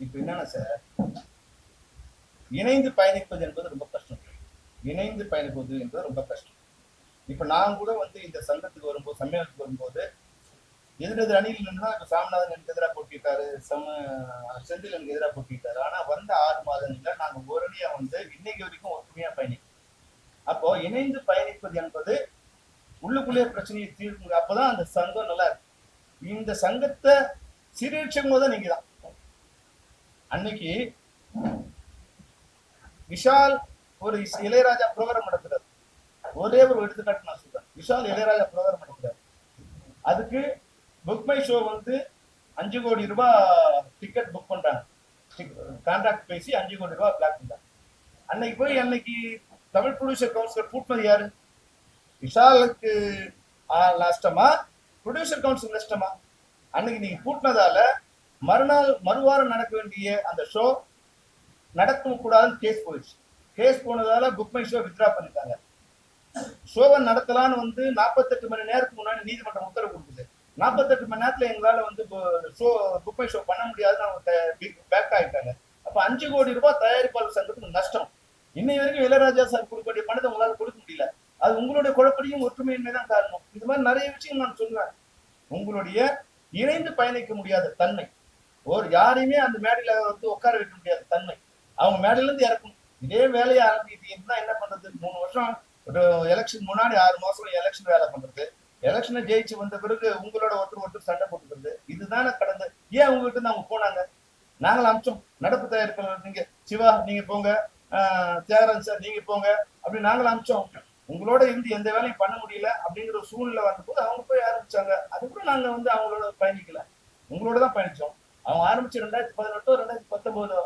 இப்ப என்னன்னா சார், இணைந்து பயணிப்பது என்பது ரொம்ப கஷ்டம். இணைந்து பயணிப்பது என்பது ரொம்ப கஷ்டம். இப்ப நான் கூட வந்து இந்த சங்கத்துக்கு வரும்போது சம்மேளனத்துக்கு வரும்போது எதிரெதிர் அணியில் நின்றுதான் இப்ப சாமிநாதன் எனக்கு எதிராக போட்டிட்டாரு, செந்தில் எனக்கு எதிராக போட்டிட்டாரு. ஆனா வந்த 6 மாதங்கள்ல நாங்க ஒரு அணியா வந்து இன்னைக்கு வரைக்கும் ஒற்றுமையா பயணிக்கிறோம். அப்போ இணைந்து பயணிப்பது என்பது உள்ளுக்குள்ளே பிரச்சனையை தீர்க்க, அப்பதான் அந்த சங்கம் நல்லா இருக்கு. இந்த சங்கத்தை சீரழிச்சவங்க தான் நீங்க தான். அன்னைக்கு விஷால் ஒரு இளையராஜா ப்ரோக்ராம் நடத்துறாரு. ஒரே ஒரு எடுத்துக்காட்டு நான் சொல்றேன். விஷால் இளையராஜா ப்ரோக்ராம் நடத்துறாரு. அதுக்கு புக் மை ஷோ வந்து 5 கோடி ரூபாய் டிக்கெட் புக் பண்றாங்க. கான்ட்ராக்ட் பேசி 5 கோடி ரூபாய் பிளாக் பண்றாங்க. அன்னைக்கு தமிழ் ப்ரொடியூசர் கவுன்சிலர் கூட்டினது யாரு? விஷாலுக்கு நஷ்டமா ப்ரொடியூசர் கவுன்சில் நஷ்டமா? அன்னைக்கு நீங்க கூட்டினதால மறுவாரம் நடக்க வேண்டிய அந்த ஷோ நடக்க கூடாதுன்னு கேஸ் போயிடுச்சு. கேஸ் போனதால புக் மை ஷோ வித்ரா பண்ணிட்டாங்க. ஷோவை நடத்தலான்னு வந்து 48 மணி நேரத்துக்கு முன்னாடி நீதிமன்றம் உத்தரவு கொடுக்குது. 48 மணி நேரத்துல எங்களால வந்து ஷோ புக் மை ஷோ பண்ண முடியாதுன்னு அவங்க பேக் ஆயிட்டாங்க. அப்ப 5 கோடி ரூபாய் தயாரிப்பாளர் சங்கத்துக்கு நஷ்டம். இன்னை வரைக்கும் இளையராஜா சார் கொடுக்க வேண்டிய பணத்தை உங்களால கொடுக்க முடியல. அது உங்களுடைய குழப்படியும் ஒற்றுமையின்மை தான் காரணம். இது மாதிரி நிறைய விஷயம் நான் சொல்றேன். உங்களுடைய இணைந்து பயணிக்க முடியாத தன்மை, ஒரு யாரையுமே அந்த மேடையில வந்து உட்கார வைக்க முடியாத தன்மை, அவங்க மேடையில இருந்து இறக்கணும். இதே வேலையை ஆரம்பிக்கிட்டீங்கன்னா என்ன பண்றது? 3 வருஷம் ஒரு எலெக்ஷன் முன்னாடி 6 மாசம் எலெக்ஷன் வேலை பண்றது, எலெக்ஷனை ஜெயிச்சு வந்த பிறகு உங்களோட ஒருத்தர் சண்டை போட்டுக்கிறது, இதுதானே கடந்த. ஏன் உங்ககிட்ட இருந்து அவங்க போனாங்க? நாங்களும் அமிச்சோம். நடப்பு தயாரிப்பாளர் நீங்க சிவா நீங்க போங்க, தியாகராஜன் சார் நீங்க போங்க அப்படி நாங்களும் அமிச்சோம். உங்களோட இருந்து எந்த வேலையும் பண்ண முடியல அப்படிங்கிற ஒரு சூழ்நிலை வந்தபோது அவங்க போய் ஆரம்பிச்சாங்க. அதுக்கப்புறம் நாங்க வந்து அவங்களோட பயணிக்கல, உங்களோட தான் பயணிச்சோம். அவங்க ஆரம்பிச்சு 2018 2019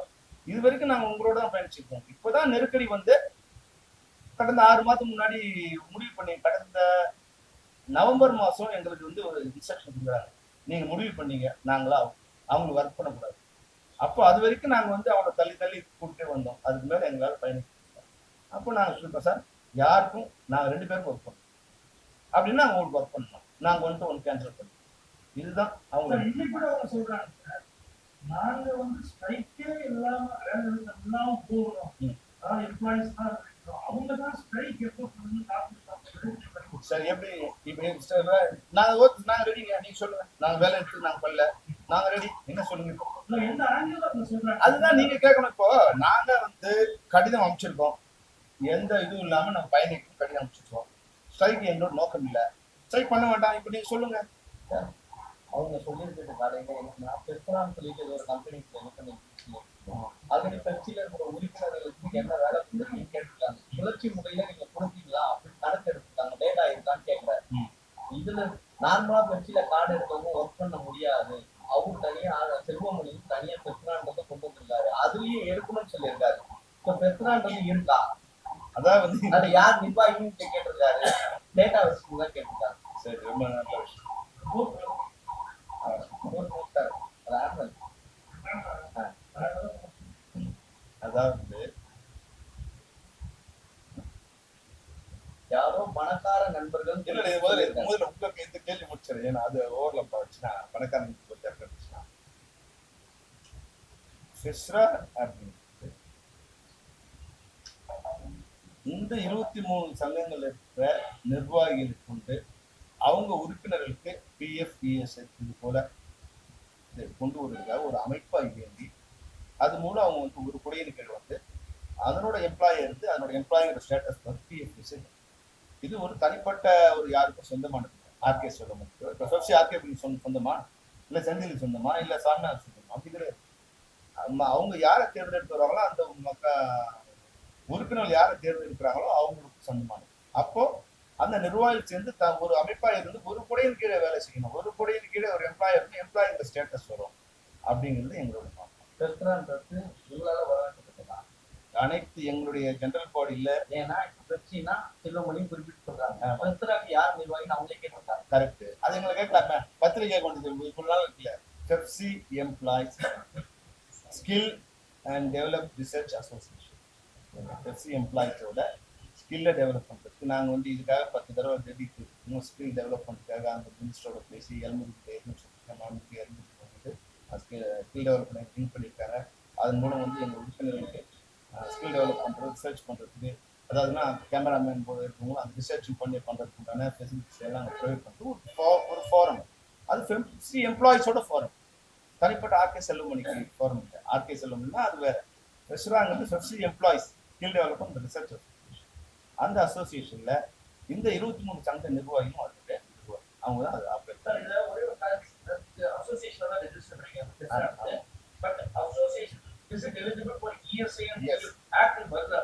இது வரைக்கும் நாங்க உங்களோட தான் பயணிச்சிருக்கோம். இப்பதான் நெருக்கடி வந்து கடந்த 6 மாதம் முன்னாடி முடிவு பண்ணி, கடந்த நவம்பர் மாசம் எங்களுக்கு வந்து ஒரு இன்ஸ்ட்ரக்ஷன் கொடுக்குறாங்க. நீங்க முடிவு பண்ணீங்க நாங்களா அவங்களுக்கு ஒர்க் பண்ணக்கூடாது. அப்போ அது வரைக்கும் நாங்க வந்து அவங்களை தள்ளி தள்ளி கூப்பிட்டே வந்தோம். அதுக்கு மேல எங்களால பயணிக்க. அப்போ நாங்க சொல்லிட்டோம் சார், யாருக்கும் நாங்க 2 பேரும் ஒர்க் பண்ணோம் அப்படின்னா அவங்களுக்கு ஒர்க் பண்ணோம். நாங்க வந்துட்டு ஒன்று கேன்சல் பண்ணோம். இதுதான் அவங்க இன்னைக்கு கூட அவங்க சொல்றாங்க, நாங்க வந்து ஸ்ட்ரைக்கே இல்லாம இல்லாம போகணும், அதாவது எம்ப்ளாயிஸ் தான் அவங்க தான் ஸ்ட்ரைக் எப்போ சரி. எப்படி இப்ப நாங்க ரெடிங்க, நீங்க சொல்லுங்க. நாங்க வேலை எடுத்து நாங்க பண்ணல, நாங்க ரெடி. என்ன சொல்லுங்க இப்போ? அதுதான் நீங்க கேட்கணும். இப்போ நாங்க வந்து கடிதம் அமைச்சிருக்கோம், எந்த இதுவும் இல்லாம நம்ம பயணிக்கும் கடிதம் அமைச்சிருக்கோம். ஸ்ட்ரைக் எங்களோட நோக்கம் இல்லை, ஸ்ட்ரைக் பண்ண வேண்டாம். இப்ப நீங்க சொல்லுங்க. அவங்க சொல்லியிருக்கிறது காலையில என்னன்னா, பெட்ரான்னு சொல்லிட்டு ஏதோ ஒரு கம்பெனிக்கு என்ன பண்ணி ஆல்ரெடி கட்சியில இருக்கிற உறுப்பினர்களுக்கு என்ன வேலை கொடுத்தீங்க கேட்டுருக்காங்க. சுழற்சி முறையில நீங்க கொடுத்தீங்களா அப்படின்னு கணக்கு எடுத்துட்டாங்க, டேட்டா இருக்கான்னு கேட்கறாரு. இதுல நார்மலா கட்சியில கார்டு எடுத்தவங்க ஒர்க் பண்ண முடியாது, அவரு தனியா செல்வமணியும் தனியா பெட்ரான்றதை கொண்டு வந்திருக்காரு, அதுலயும் எடுக்கணும்னு சொல்லியிருக்காரு. இப்ப பெட்ரான்றது இருக்கா? அதாவது அது யார் நிர்வாகின்னு கேட்டிருக்காரு, டேட்டா வச்சுட்டு தான் கேட்டிருக்காங்க. சரி, ரொம்ப நல்ல விஷயம். அதாவது யாரோ பணக்கார நண்பர்கள் முதல்ல உங்களுக்கு இந்த கேள்வி முடிச்சிரு. ஏன்னா அது ஓவர்லப் ஆச்சுன்னா பணக்காரன் இருந்துச்சுன்னா இந்த 23 சங்கங்கள் இருக்கிற நிர்வாகிகளுக்கு கொண்டு அவங்க உறுப்பினர்களுக்கு பிஎஃப் பிஎஸ்ஐ இது போல கொண்டு வருவதற்காக ஒரு அமைப்பா இயங்கி அது மூலம் அவங்க வந்து ஒரு குடியின் கீழ் வந்து அதனோட எம்ப்ளாயி இருந்து அதனோட எம்ப்ளாயோட ஸ்டேட்டஸ் வந்து பிஎஃப் பிஎஸ்ஐ. இது ஒரு தனிப்பட்ட ஒரு யாருக்கும் சொந்தமானது. ஆர்கே சொல்ல முடியும். இப்போ சொசி ஆர்கே சொந்தமா, இல்லை செந்திலுக்கு சொந்தமா, இல்லை சாமியார் சொந்தமா, அப்படி கிடையாது. அவங்க யாரை தேர்ந்தெடுத்து வராங்களோ அந்த உறுப்பினர்கள் யாரை தேர்ந்தெடுக்கிறாங்களோ அவங்களுக்கு சொந்தமானது. அப்போ அந்த நிர்வாகிகள் சேர்ந்து ஒரு அமைப்பா இருந்து ஒரு குடையின் கீழே வேலை செய்யணும். ஒரு குடையின் கீழே ஒரு எம்ப்ளாயி இருந்து எம்ப்ளாயிங்க ஸ்டேட்டஸ் வரும் அப்படிங்கிறது எங்களோட அனைத்து எங்களுடைய ஜெனரல் பாடியில. ஏன்னா கட்சினா செல்வமணியும் குறிப்பிட்டு சொல்றாங்க, யார் நிர்வாகின்னு அவங்களே கேட்டிருக்காங்க. கரெக்ட். அது எங்களை கேட்கலாமே, பத்திரிகை கொண்டு இருக்குல்ல, FEFSI employees skill and develop research association. FEFSI எம்ப்ளாயிஸோட ஸ்கில்லை டெவலப் பண்ணுறதுக்கு நாங்கள் வந்து இதுக்காக 10 தடவை டெடிக்கு இன்னும் ஸ்கில் டெவலப் பண்ணுறதுக்காக அந்த மினிஸ்டரோட பேசி 700 ஸ்கில் டெவலப்மெண்ட் லிங்க் பண்ணியிருக்காங்க. அதன் மூலம் வந்து எங்கள் உறுப்பினர்களுக்கு ஸ்கில் டெவலப் பண்ணுறது, ரிசர்ச் பண்ணுறதுக்கு, அதாவதுன்னா கேமராமேன் போல இருக்கவங்களும் அந்த ரிசர்ச் பண்ணுறதுக்கு உண்டான ஃபெசிலிட்டிஸ் எல்லாம் நாங்கள் ப்ரொவைட் பண்ணுறது ஒரு ஃபாரம். அது பெப்சி எம்ப்ளாயிஸோட ஃபாரம், தனிப்பட்ட ஆர்கே செல்வமணிக்கு ஃபாரம் இல்லை. ஆர்கே செல்வமணினா அது வேற. பெஸ்ராங்கிறது FEFSI employees skill development research association. அந்த அசோசியேஷன்ல இந்த 23 சங்க நிர்வாகியும் அவர்களுடைய நிர்வாகி, அவங்க தான் அது operate. Is it eligible for ESI and Act வருதா?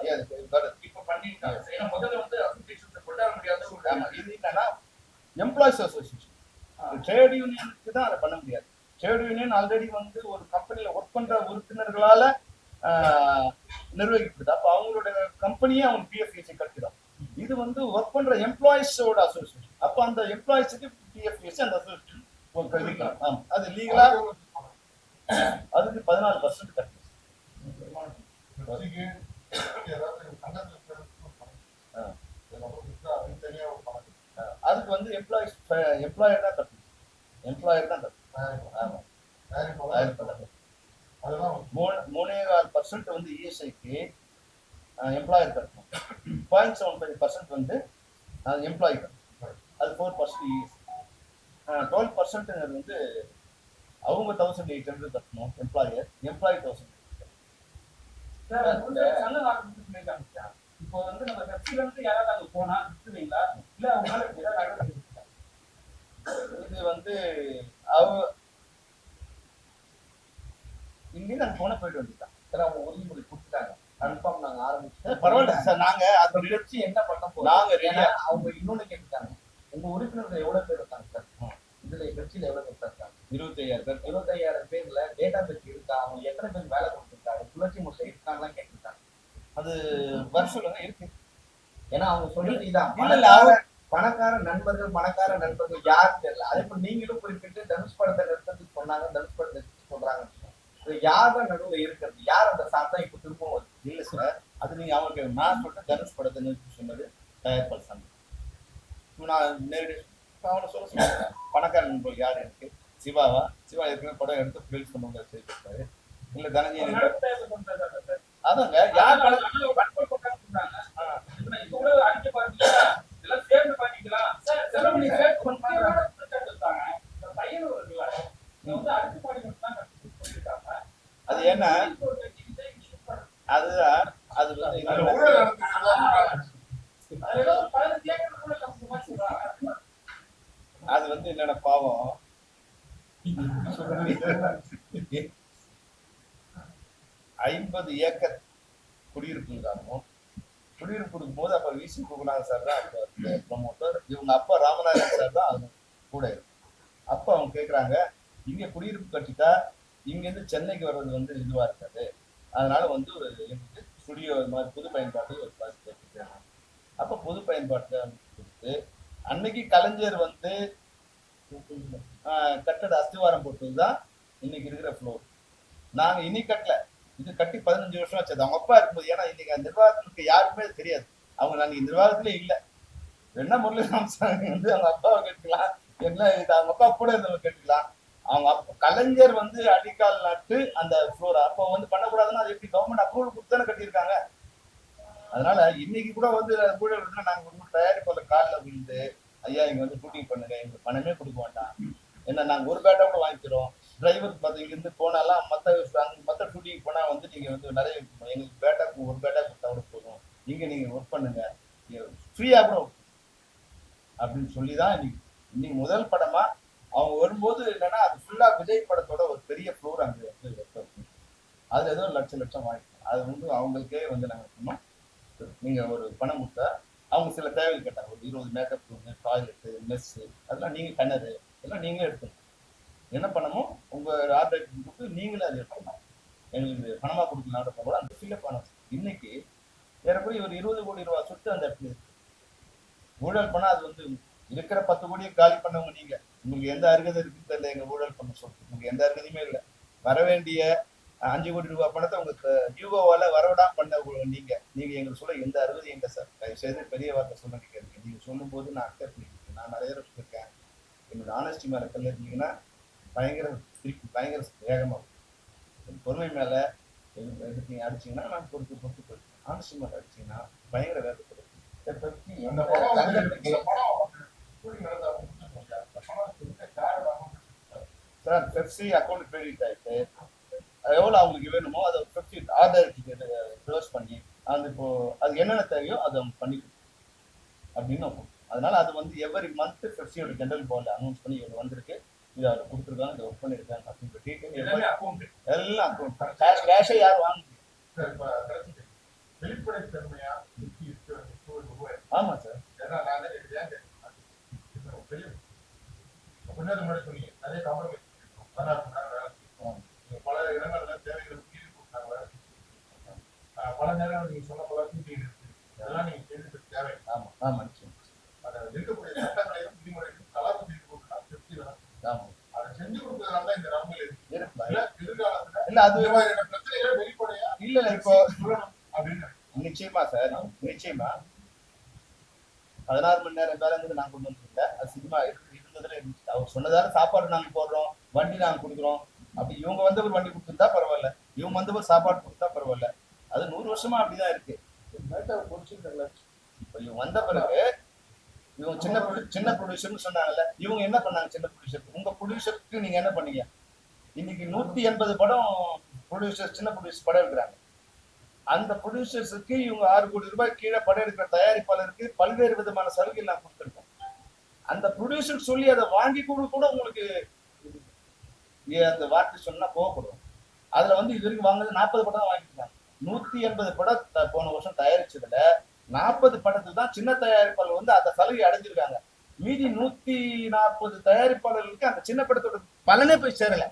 இப்ப பண்ணிட்டாங்க. ஏன்னா முதல்ல வந்து அசோசியேஷன்ஸ் கொண்டு வர முடியாத இது என்னன்னா எம்ப்ளாயிஸ் அசோசியேஷன். ட்ரேட் யூனியனுக்கு தான் அதை பண்ண முடியாது. ட்ரேட் யூனியன் ஆல்ரெடி வந்து ஒரு கம்பெனில ஒர்க் பண்ற உறுப்பினர்களால நிர்வகிக்கிறது. அப்ப அவங்களோட கம்பெனியே அவங்க பிஎஃப்இசி கட்டிடும். இது வந்து ஒர்க் பண்ற எம்ப்ளாயிஸோட அசோசியேஷன். அப்ப அந்த எம்ப்ளாயிஸுக்கு பிஎஃப்இசி அந்த அசோசியேஷன் அது லீகலா அதுக்கு 14% கட்டணும். எம்ப்ளாயர் தான் கட்டணும். எம்ப்ளாயர் தான் கட்டணும். ஆமா. அதெல்லாம் 3.25% வந்து இஎஸ்ஐக்கு எம்ப்ளாயர் கட்டணும். 0.75% வந்து எம்ப்ளாயி கட்டணும். அது 4% இஎஸ்ஐ. 12% வந்து அவங்க 1800 கட்டணும். எம்ப்ளாயி 1800. இப்போ வந்து நம்ம கட்சியில இருந்து யாராவது அங்க போனா விட்டுருவீங்களா இல்ல அவங்களால ஏதாவது நடவடிக்கை எடுப்பீங்களா? இது வந்து அவ இங்கே நாங்க போன போயிட்டு வந்துட்டான் சார் அவங்க உறுதிமொழி கொடுத்துட்டாங்க, கன்ஃபார்ம் நாங்க ஆரம்பிச்சோம். பரவாயில்ல சார். நாங்க அந்த கட்சி என்ன பண்ண போறோம்? நாங்க ஏன்னா அவங்க இன்னொன்னு கேட்டுட்டாங்க, உங்க உறுப்பினர்கள் எவ்வளவு பேர் இருக்காங்க சார்? இதுல கட்சியில எவ்வளவு பேர் இருக்காங்க? 25,000 பேர். 25,000 பேர்ல டேட்டா பேஸ் இருக்கா? அவங்க எத்தனை பேர் வேலை கொடுத்துருக்காங்க? சுழற்சி முறை இருக்காங்கலாம் கேட்டுருக்காங்க. அது வர சொல்லுங்க. இருக்கு. ஏன்னா அவங்க சொல்றது இதான், இல்ல, பணக்கார நண்பர்கள் யாருன்னு தெரியல. அதே போல நீங்களும் குறிப்பிட்டு தனுஷ் படத்தை நிறுத்தத்துக்கு சொன்னாங்க, தனுஷ் படத்தை சொல்றாங்க. யார் தான் நடுவுல இருக்கிறது? யார் அந்த சாத்தம் இப்ப திரும்பவும் வருது? இல்ல சார், அது நீங்க அவங்களுக்கு நான் சொல்றேன். தனுஷ் படத்தை நிறுத்தி சொன்னது தயாரிப்பாளர் சங்கம். நான் நேரடியாக அவனை சொல்ல சொல்லுங்க. பணக்கார நண்பர்கள் யார் இருக்கு? சிவா ஏற்கனவே படம் எடுத்து ரிலீஸ் பண்ணுவாங்க செய்திருக்காரு. இல்ல தனஞ்சயன். அதாங்க யார் படம் அது ஏன்னா அதுதான் அது வந்து அது வந்து என்னென்ன பாவம் 50 ஏக்கர் குடியிருப்பு இருக்காங்க. குடியிருப்பு கொடுக்கும்போது அப்ப விசி குகுநாதன் சார் தான் அப்ப ப்ரமோட்டர். இவங்க அப்பா ராமநாதன் சார் தான் அது கூட இருக்கு. அப்ப அவங்க கேட்குறாங்க, இங்க குடியிருப்பு கட்டிட்டா இங்கேருந்து சென்னைக்கு வர்றது வந்து இதுவா இருக்காது, அதனால வந்து ஒரு எங்களுக்கு ஸ்டுடியோ மாதிரி பொது பயன்பாட்டுக்கு ஒரு பாதி கேட்டுக்கிறாங்க. அப்ப பொது பயன்பாட்டு கொடுத்து அன்னைக்கு கலைஞர் வந்து கட்டட அஸ்திவாரம் போட்டதுதான் இன்னைக்கு இருக்கிற ஃப்ளோர். நாங்க இனி கட்டல, இது கட்டி 15 வருஷம் ஆச்சு. அவங்க அப்பா இருக்கும்போது. ஏன்னா இன்னைக்கு நிர்வாகத்துக்கு யாருக்குமே தெரியாது. அவங்க நாங்க நிர்வாகத்திலே இல்லை. என்ன முரளி ராமசாமி வந்து அவங்க அப்பாவை கேட்டுக்கலாம், என்ன இது அவங்க அப்பா கூட இருந்தவங்க கேட்டுக்கலாம். அவங்க கலைஞர் வந்து அடிக்கால் நாட்டு அந்த ஃப்ளோர் அப்போ வந்து பண்ணக்கூடாதுன்னா அது எப்படி கவர்மெண்ட் அப்ரூவல் கொடுத்து தானே கட்டியிருக்காங்க. அதனால இன்னைக்கு கூட வந்து ஊழல் நாங்க தயாரிப்பாளர் காலில் விழுந்து, ஐயா இங்க வந்து ஷூட்டிங் பண்ணுங்க, எங்களுக்கு பணமே கொடுக்க வேண்டாம், என்ன நாங்க ஒரு பேட்டா கூட வாங்கிக்கிறோம், டிரைவர் இருந்து போனாலாம் மற்ற ஷூட்டிங் போனா வந்து நீங்க வந்து நிறைய எங்களுக்கு பேட்டாக்கு ஒரு பேட்டா கொடுத்தா கூட போதும், இங்க நீங்க ஒர்க் பண்ணுங்க ஃப்ரீயா கூட அப்படின்னு சொல்லிதான் இன்னைக்கு முதல் படமா அவங்க வரும்போது என்னன்னா அது ஃபுல்லா விஜய் படத்தோட ஒரு பெரிய ஃப்ளோர் அங்க வந்து வைப்போம். அதுல ஏதோ லட்சம் வாங்கிக்கணும். அது வந்து அவங்களுக்கே வந்து நாங்க சொன்னோம், நீங்க ஒரு பணம் கொடுத்தா அவங்க சில தேவைகள் கேட்டாங்க, ஒரு 20 மேக்கப் ரூமு, டாய்லெட்டு, மெஸ், அதெல்லாம் நீங்க கிணறு எல்லாம் நீங்களே எடுக்கணும். என்ன பண்ணமோ உங்க ஆர்டர் கொடுத்து நீங்களே அதை எடுக்கணும். எங்களுக்கு பணமா கொடுக்கலாம் கூட அந்த ஃபில்அப் பணம். இன்னைக்கு ஏறக்குறைய ஒரு 20 கோடி ரூபாய் சொத்து அந்த இடத்துல இருக்கு. ஊழல் பண்ணா அது வந்து இருக்கிற 10 கோடியை காலி பண்ணவங்க நீங்க. உங்களுக்கு எந்த அருகதை இருக்குன்னு தெரியல. எங்க ஊழல் பண்ண சொல்றது உங்களுக்கு எந்த அருகதையுமே இல்லை. வர வேண்டிய 5 கோடி ரூபாய் பணத்தை உங்க யூகோவால வரவிடாம பண்ண நீங்க எங்களுக்கு சொல்ல எந்த அருகதையும் இல்லை சார். தயவு செய்து பெரிய வார்த்தை சொல்ல கேட்குறீங்க. நீங்க சொல்லும் போது நான் அக்செப்ட் பண்ணிக்கிறேன். நான் நிறைய தடவை சொல்லியிருக்கேன், என்னோட ஆனஸ்டி மேல கல்ல இருந்தீங்கன்னா பயங்கர வேகமா பொறுமை மேல எடுத்தீங்க அடிச்சீங்கன்னா நான் பொறுத்து போயிடுவேன். ஆனஸ்டி மேல அடிச்சீங்கன்னா பயங்கர வேகப்படுது. சார் பெப்சி அக்கௌண்ட் கிரெடிட் ஆயிட்டு எவ்வளவு அவங்களுக்கு வேணுமோ அதை பெப்சி ஆதார் ரிவர்ஸ் பண்ணி அந்த இப்போ அது என்னென்ன தேவையோ அதை அவங்க பண்ணி அப்படின்னு. அதனால அது வந்து எவ்ரி மந்த் பெப்சியோட ஜெனரல் போர்டில் அனௌன்ஸ் பண்ணி இவ்வளவு வந்திருக்கு, இது அவர் கொடுத்துருக்காங்க, இதை ஒர்க் பண்ணிருக்காங்க அப்படின்ற டீட்டெயில் எல்லாம் அக்கௌண்ட் கேஷை யாரும் வாங்க வெளிப்படைத்தன்மையா ஆமா சார். சொன்னீங்க நிறைய காம்ப்ரமைஸ் பல இடங்கள்ல தேவைகள் பல நேரம் நீங்க சொன்ன பல கூட்டிட்டு இருக்கு, அதெல்லாம் நீங்க கேள்விப்பட்டு தேவை. ஆமா ஆமா அதை இருக்கக்கூடிய சட்டங்களையும் விதிமுறைகளும் கலாச்சாரம் அதை செஞ்சு கொடுத்ததுனால இந்த நன்மைகள் இருக்கு. எதிர்காலத்துல இல்ல அது பிரச்சனைகளை வெளிப்படையா இல்ல இப்போ அப்படின்னு நிச்சயமா சார், நிச்சயமா 16 மணி நேரம் வேலைங்கிறது நான் கொண்டு வந்து இல்ல, அது சினிமா இருந்ததுல இருந்துச்சு. அவர் சொன்னதால சாப்பாடு நாங்க போடுறோம், வண்டி நாங்க கொடுக்குறோம். அப்படி இவங்க வந்தவர் வண்டி கொடுத்துருந்தா பரவாயில்ல, இவங்க வந்தவர் சாப்பாடு கொடுத்தா பரவாயில்ல. அது 100 வருஷமா அப்படிதான் இருக்கு. இப்ப இவங்க வந்த பிறகு இவங்க சின்ன ப்ரொடியூசர்னு சொன்னாங்கல்ல, இவங்க என்ன பண்ணாங்க? சின்ன ப்ரொடியூசர், உங்க ப்ரொடியூசருக்கு நீங்க என்ன பண்ணீங்க? இன்னைக்கு 180 படம் ப்ரொடியூசர், சின்ன ப்ரொடியூசர் படம் எடுக்கிறாங்க. அந்த ப்ரொடியூசர்ஸுக்கு இவங்க 6 கோடி ரூபாய் கீழே படம் எடுக்கிற தயாரிப்பாளருக்கு பல்வேறு விதமான சலுகை நான் கொடுத்துருக்கோம். அந்த ப்ரொடியூசர் சொல்லி அதை வாங்கி கூட உங்களுக்கு அந்த வார்த்தை சொன்னா கோவப்படுவோம். அதுல வந்து இது வரைக்கும் வாங்கினது 40 படம் தான் வாங்கிருக்காங்க. 180 படம் போன வருஷம் தயாரிச்சதுல 40 படத்துக்கு தான் சின்ன தயாரிப்பாளர் வந்து அந்த சலுகை அடைஞ்சிருக்காங்க. மீதி 140 தயாரிப்பாளர்களுக்கு அந்த சின்ன படத்தோட பலனே போய் சேரல.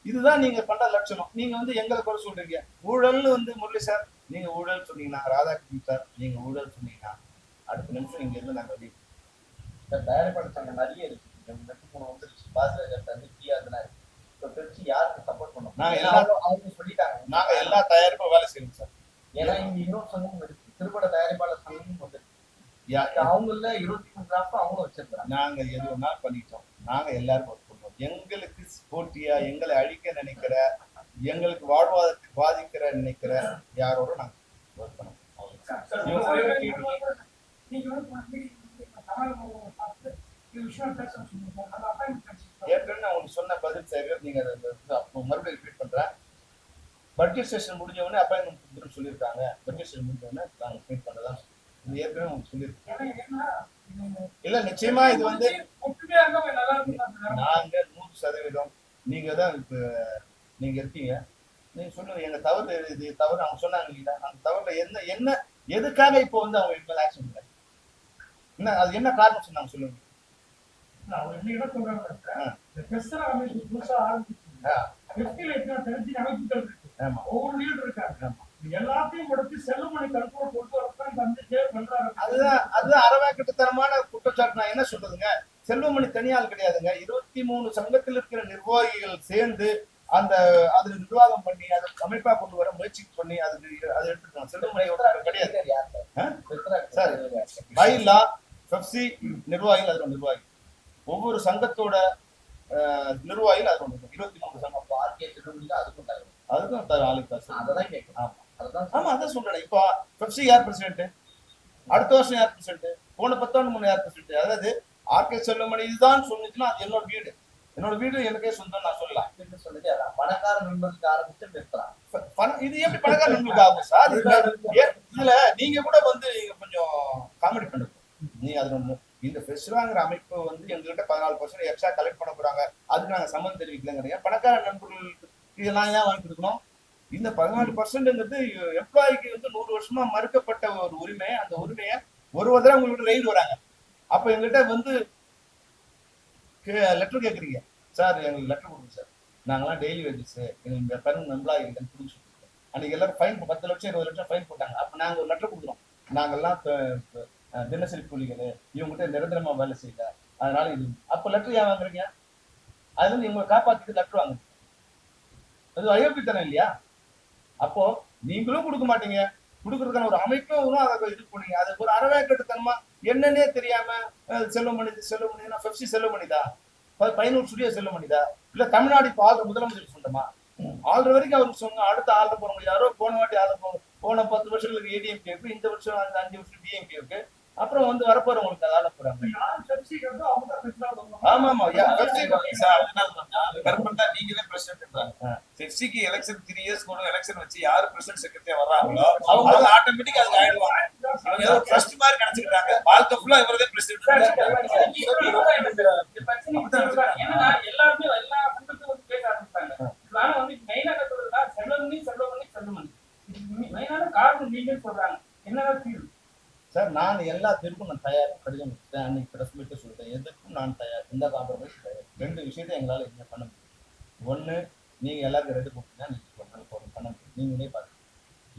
இதுதான் நீங்க பண்ற லட்சணம். நீங்க வந்து எங்களை குறை சொல்றீங்க. ஊழல்னு வந்து முரளி சார் நீங்க ஊழல் சொன்னீங்கன்னா, ராதாகிருஷ்ணன் சார் நீங்க ஊழல் சொன்னீங்கன்னா, அடுத்த நிமிஷம் இங்க இருந்து நாங்க வெளியே தயாரிப்பாளர் சங்கம் நிறைய இருக்கு. 2 வந்துருச்சு. பாரதிராஜா தந்து பிஆர்னா இருக்கு. இப்போ பெப்சி யாருக்கு சப்போர்ட் பண்ணோம்? அவங்க சொல்லிட்டாங்க, நாங்க எல்லா தயாரிப்பும் வேலை செய்யணும் சார். ஏன்னா இங்க இன்னொரு சங்கமும் இருக்கு, திருப்பட தயாரிப்பாளர் சங்கமும் வந்துருக்கு. அவங்கள 23 டிராஃப்ட் அவங்களும் வச்சிருக்காங்க. நாங்க எது ஒன்னா பண்ணிட்டோம். நாங்க எல்லாரும் ஒர்க் பண்றோம். எங்களுக்கு போட்டியா, எங்களை அழிக்க நினைக்கிற, எங்களுக்கு வாழ்வாதாரத்தை பாதிக்கிற நினைக்கிற யாரோட நாங்க ஒர்க் பண்ணோம். ஏற்கனவே உங்களுக்கு சொன்ன பதில் சேகர், நீங்க மறுபடியும் ரிப்பீட் பண்றேன். பட்ஜெட் செஷன் முடிஞ்ச உடனே அப்பாயின்மெண்ட் கொடுத்துருன்னு சொல்லியிருக்காங்க. பட்ஜெட் செஷன் முடிஞ்ச உடனே நாங்க மீட் பண்ணதான் இது ஏற்கனவே உங்களுக்கு சொல்லியிருக்கோம். இல்ல நிச்சயமா இது வந்து நாங்க 100% நீங்க தான் இப்ப நீங்க இருக்கீங்க. நீங்க சொல்லுங்க எங்க தவறு, இது தவறு அவங்க சொன்னாங்க இல்லையா, அந்த தவறுல என்ன எதுக்காக இப்போ வந்து அவங்க மேல ஆக்ஷன் இல்லை, என்ன அது என்ன காரணம் சொன்னாங்க சொல்லுங்க. ஒவ்வொரு லீடர் இருக்காங்க, எல்லாத்தையும் கொடுத்து செல்லுமணி கண்ட்ரோல் கொண்டு வரதான் தந்துட்டே பண்றாங்க. அதுதான் அறவேக்கட்டுத்தனமான குற்றச்சாட்டு. நான் என்ன சொல்றதுங்க, செல்வமணி தனியால் கிடையாதுங்க. 23 சங்கத்தில் இருக்கிற நிர்வாகிகள் சேர்ந்து அந்த அதுல நிர்வாகம் பண்ணி அதை அமைப்பா கொண்டு வர முயற்சி பண்ணி அதை எடுத்துக்கலாம். செல்வமணி கிடையாது சார். பைலா பெப்சி நிர்வாகிகள் அதுல நிர்வாகி, ஒவ்வொரு சங்கத்தோட நிர்வாகிகள் அதுல 23 சங்கம். ஆர்கே திருமணிக்கு அதுக்கும் ஆளுக்கு அதான் கேட்கணும். ஆமா அதான் சொல்றேன். இப்போ பெப்சி யார் பிரசிடென்ட், அடுத்த வருஷம் யார் பிரசிடென்ட், போன 10 ஆண்டு முன்ன யார் பிரசிடென்ட். அதாவது ஆர்கே செல்வமணி இதுதான் சொன்னிச்சுன்னா அது என்னோட வீடு எனக்கே சொந்தம் நான் சொல்லலாம். சொல்லுது பணக்கார நண்பர்களுக்கு ஆரம்பிச்சு பேசுறான். இது எப்படி பணக்கார நண்பர்களுக்கு ஆகும் சார்? இதுல நீங்க கூட வந்து கொஞ்சம் காமெடி பண்ணுங்க. நீ அது இந்த ஃபெஸ்டிவாங்கிற அமைப்பு வந்து எங்ககிட்ட 14% எக்ஸ்ட்ரா கலெக்ட் பண்ண போறாங்க, அதுக்கு நாங்க சம்மந்தம் தெரிவிக்கலங்கிறீங்க. பணக்கார நண்பர்களுக்கு இதெல்லாம் ஏன் வாங்கி கொடுக்கணும்? இந்த 14%ங்கிறது எம்ப்ளாய்க்கு வந்து 100 வருஷமா மறுக்கப்பட்ட ஒரு உரிமை. அந்த உரிமையை ஒரு தடவை உங்கள்கிட்ட ரெய்டு வராங்க, அப்ப எங்ககிட்ட வந்து லெட்டர் கேட்குறீங்க. சார் எங்களுக்கு லெட்டர் கொடுங்க சார், நாங்களாம் டெய்லி வேஜஸ் எங்களுக்கு பெரும் எம்ப்ளாயி புரிஞ்சு அன்னைக்கு எல்லாரும் ஃபைன் 10 லட்சம் 20 லட்சம் ஃபைன் போட்டாங்க. அப்ப நாங்க ஒரு லெட்டர் கொடுக்குறோம், நாங்கெல்லாம் தினசரி கூலிகள், இவங்ககிட்ட நிரந்தரமா வேலை செய்யல, அதனால இது. அப்ப லெட்டர் ஏன் வாங்குறீங்க? அதுல இருந்து இவங்களை காப்பாத்திட்டு லெட்டர் வாங்குறீங்க. அது அயோக்கியத்தனம் இல்லையா? அப்போ நீங்களும் கொடுக்க மாட்டீங்க, கொடுக்கறதுக்கான ஒரு அமைப்பும் வரும், அதை இது பண்ணீங்க. அது ஒரு அறவேக்கட்டுத்தனமா என்னன்னே தெரியாம செல்வமணினா பெப்சி செல்வமணிதா, 15 ஸ்டுடியோ செல்வமணிதா, இல்ல தமிழ்நாடு இப்போ ஆள்ற முதலமைச்சர் சொந்தமா? ஆள்ற வரைக்கும் அவருக்கு சொன்ன, அடுத்த ஆள்ற போறவங்க யாரோ போன வாட்டி ஆள்ற போறோம், போன 10 வருஷங்களுக்கு ஏடிஎம்கே இருக்கு, இந்த வருஷம் 5 வருஷம் டிஎம்கே இருக்கு, அப்புறம் வந்து வரப்போறவங்களுக்கு அதை ஆள போறாங்க. ஆமா ஆமா பெப்சிக்கு எலெக்ஷன் 3 இயர்ஸ் கூட எலெக்ஷன் வச்சு யாரு பிரசிடென்ட் செக்ரட்டரியா வர்றாங்களோ அவங்க ஆட்டோமேட்டிக் அதுக்கு ஆயிடுவாங்க. இவங்க ஏதோ ட்ரஸ்ட் மாதிரி நினைச்சுக்கிட்டாங்க, வாழ்க்கை ஃபுல்லா இவரதே பிரசிடென்ட். எல்லாருமே எல்லா சங்கத்தையும் வந்து பேச ஆரம்பிச்சாங்க. ஆனா வந்து மெயினா சொல்றதுன்னா செல்வமணி மெயினான காரணம் நீங்க சொல்றாங்க. என்னதான் தீர்வு சார்? நான் எல்லாத்திற்கும் நான் தயார். கடிதம் கொடுத்தேன், அன்னைக்கு பிரஸ் மீட்டு சொல்லிட்டேன், எதுக்கும் நான் தயார், எந்த காம்ப்ரமைஸ் தயார். 2 விஷயத்தை எங்களால் என்ன பண்ண முடியும். ஒன்று, நீங்க எல்லாருக்கும் ரெண்டு கொடுத்தீங்கன்னா நீங்க பண்ண முடியும், நீங்களே பாருங்க.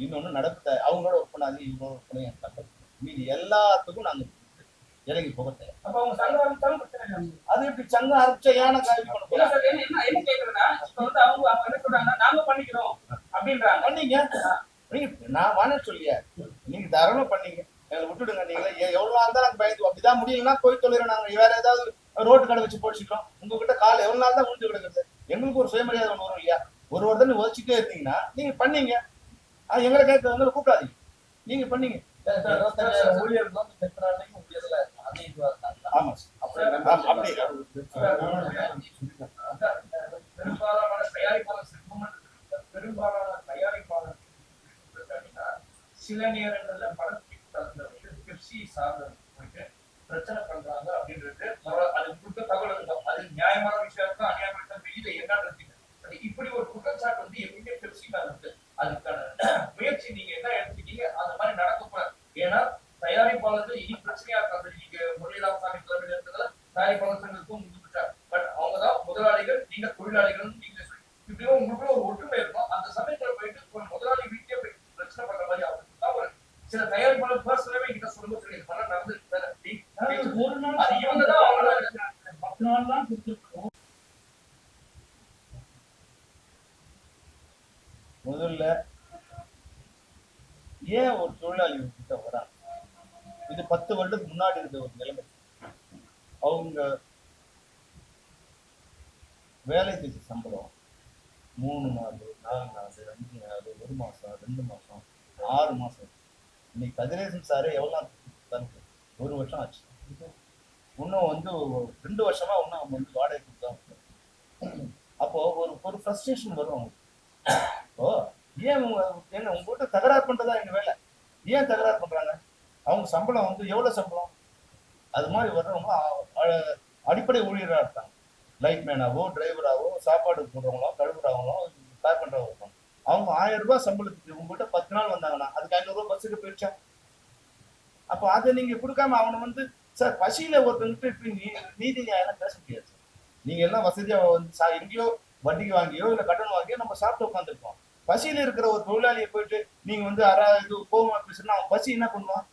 இன்னொன்று நடத்த அவங்களோட ஒர்க் பண்ணாது, இவங்களோட ஒர்க் பண்ணி எனக்கு தப்பு. மீதி எல்லாத்துக்கும் நாங்கள் இறங்கி போக தயார். அப்ப அவங்க சங்கம் ஆரம்பிச்சாலும் பிரச்சனை இல்லை. அது எப்படி சங்கம் ஆரம்பிச்சா ஏன காரியம் பண்ண போறாங்க? என்ன கேட்கறதுன்னா இப்ப வந்து அவங்க என்ன சொல்றாங்கன்னா நாங்க பண்ணிக்கிறோம் அப்படின்றாங்க. பண்ணீங்க, நீங்க நான் வானே சொல்லியா, நீங்க தாராளமா பண்ணீங்க. எங்களை விட்டுடுங்க, நீங்களே எவ்வளவு நாள் தான் நாங்க பயந்து அப்படிதான் முடியலன்னா போய் தொழில நாங்க வேற ஏதாவது ரோட்டு கடை வச்சு போச்சுக்கிறோம். உங்ககிட்ட கால் எவ்வளவு நாள் தான் உண்டு கிடக்குறது? எங்களுக்கு ஒரு சுயமரியாதை ஒன்று வரும் இல்லையா? ஒரு தண்ணி உதச்சிட்டே இருந்தீங்கன்னா நீங்க பண்ணீங்க, அது எங்களை கேட்கறவங்களை கூப்பிடாதீங்க, நீங்க பண்ணீங்க. 25,000 ஊழியர்கள் வந்து பெற்றாலையும் ஊழியர்ல அதே இதுவா இருக்காங்க. ஆமா அப்படி பெரும்பாலான தயாரிப்பாளர் பெரும்பாலான தயாரிப்பாளர் சில நேரங்கள்ல படத்துக்கு தகுந்த பெப்சி சார்ந்தவங்க போயிட்டு பிரச்சனை பண்றாங்க அப்படின்றது அது கொடுத்த தகவல். அது நியாயமான விஷயம் தான், அநியாயமான வெளியில என்னன்னு இப்படி ஒரு குற்றச்சாட்டு வந்து எப்பயுமே பெப்சி மேல இருக்கு. அதுக்கான முயற்சி நீங்க என்ன எடுத்துக்கீங்க? அந்த மாதிரி நடக்கக்கூடாது. ஏன்னா தயாரிப்பாளர்கள் இனி பிரச்சனையா இருக்காது. நீங்க முரளிராம சாமி தலைமையில இருக்கிறதுல தயாரிப்பாளர் சங்கத்துக்கும் முடிஞ்சுட்டார். பட் அவங்கதான் முதலாளிகள், நீங்க தொழிலாளிகள். நீங்க இப்படியும் உங்களுக்குள்ள ஒரு ஒற்றுமை இருக்கும். அந்த சமயத்துல போயிட்டு ஒரு முதலாளி வீட்லயே போய் பிரச்சனை பண்ற மாதிரி அவங்களுக்கு ஒரு சில தயாரிப்பாளர் பர்சனவே கிட்ட சொல்லும்போது தெரியும் பல நடந்துருக்கு. ஒரு நாள் அது இவங்க தான் அவங்கள 10 நாள் தான் கொடுத்துருக்கோம். முதல்ல ஏன் ஒரு தொழிலாளி கிட்ட வராங்க? இது 10 வருடத்துக்கு முன்னாடி இருந்த ஒரு நிலைமை. அவங்க வேலை செய்த சம்பளம் 3 நாள், 4 நாள், 5 நாள், 1 மாசம், 2 மாசம், 6 மாசம். இன்னைக்கு கதிரேசன் சாரு எவ்வளவு 1 வருஷம் ஆச்சு. இன்னும் வந்து 2 வருஷமா இன்னும் அவங்க வந்து வாடகை கொடுத்தா. அப்போ ஒரு ஃப்ரஸ்ட்ரேஷன் வரும் அவங்களுக்கு. ஓ ஏன் என்ன உங்ககிட்ட தகராறு பண்றதா எங்க வேலை? ஏன் தகராறு பண்றாங்க? அவங்க சம்பளம் வந்து எவ்வளவு சம்பளம்? அது மாதிரி வர்றவங்க அடிப்படை ஊழியராக இருக்காங்க. லைட் மேனாவோ, டிரைவராவோ, சாப்பாடு போடுறவங்களோ, கழுவுறவங்களோ, பேக் பண்றவங்க இருப்பாங்க. அவங்க 1000 ரூபாய் சம்பளத்துக்கு உங்ககிட்ட 10 நாள் வந்தாங்கன்னா அதுக்கு 500 ரூபாய் பஸ்ஸுக்கு போயிடுச்சா? அப்போ அதை நீங்க கொடுக்காம அவனை வந்து சார் பசியில ஒருத்தங்கிட்ட இப்படி நீதி நியாயம் பேச முடியாது. நீங்க எல்லாம் வசதியா வந்து எங்கேயோ வட்டிக்கு வாங்கியோ இல்ல கடன் வாங்கியோ நம்ம சாப்பிட்டு உட்காந்துருப்போம். பசியில இருக்கிற ஒரு தொழிலாளியை போயிட்டு நீங்க வந்து இது கோபமா பேசுனா அவன் பசி என்ன பண்ணுவான்?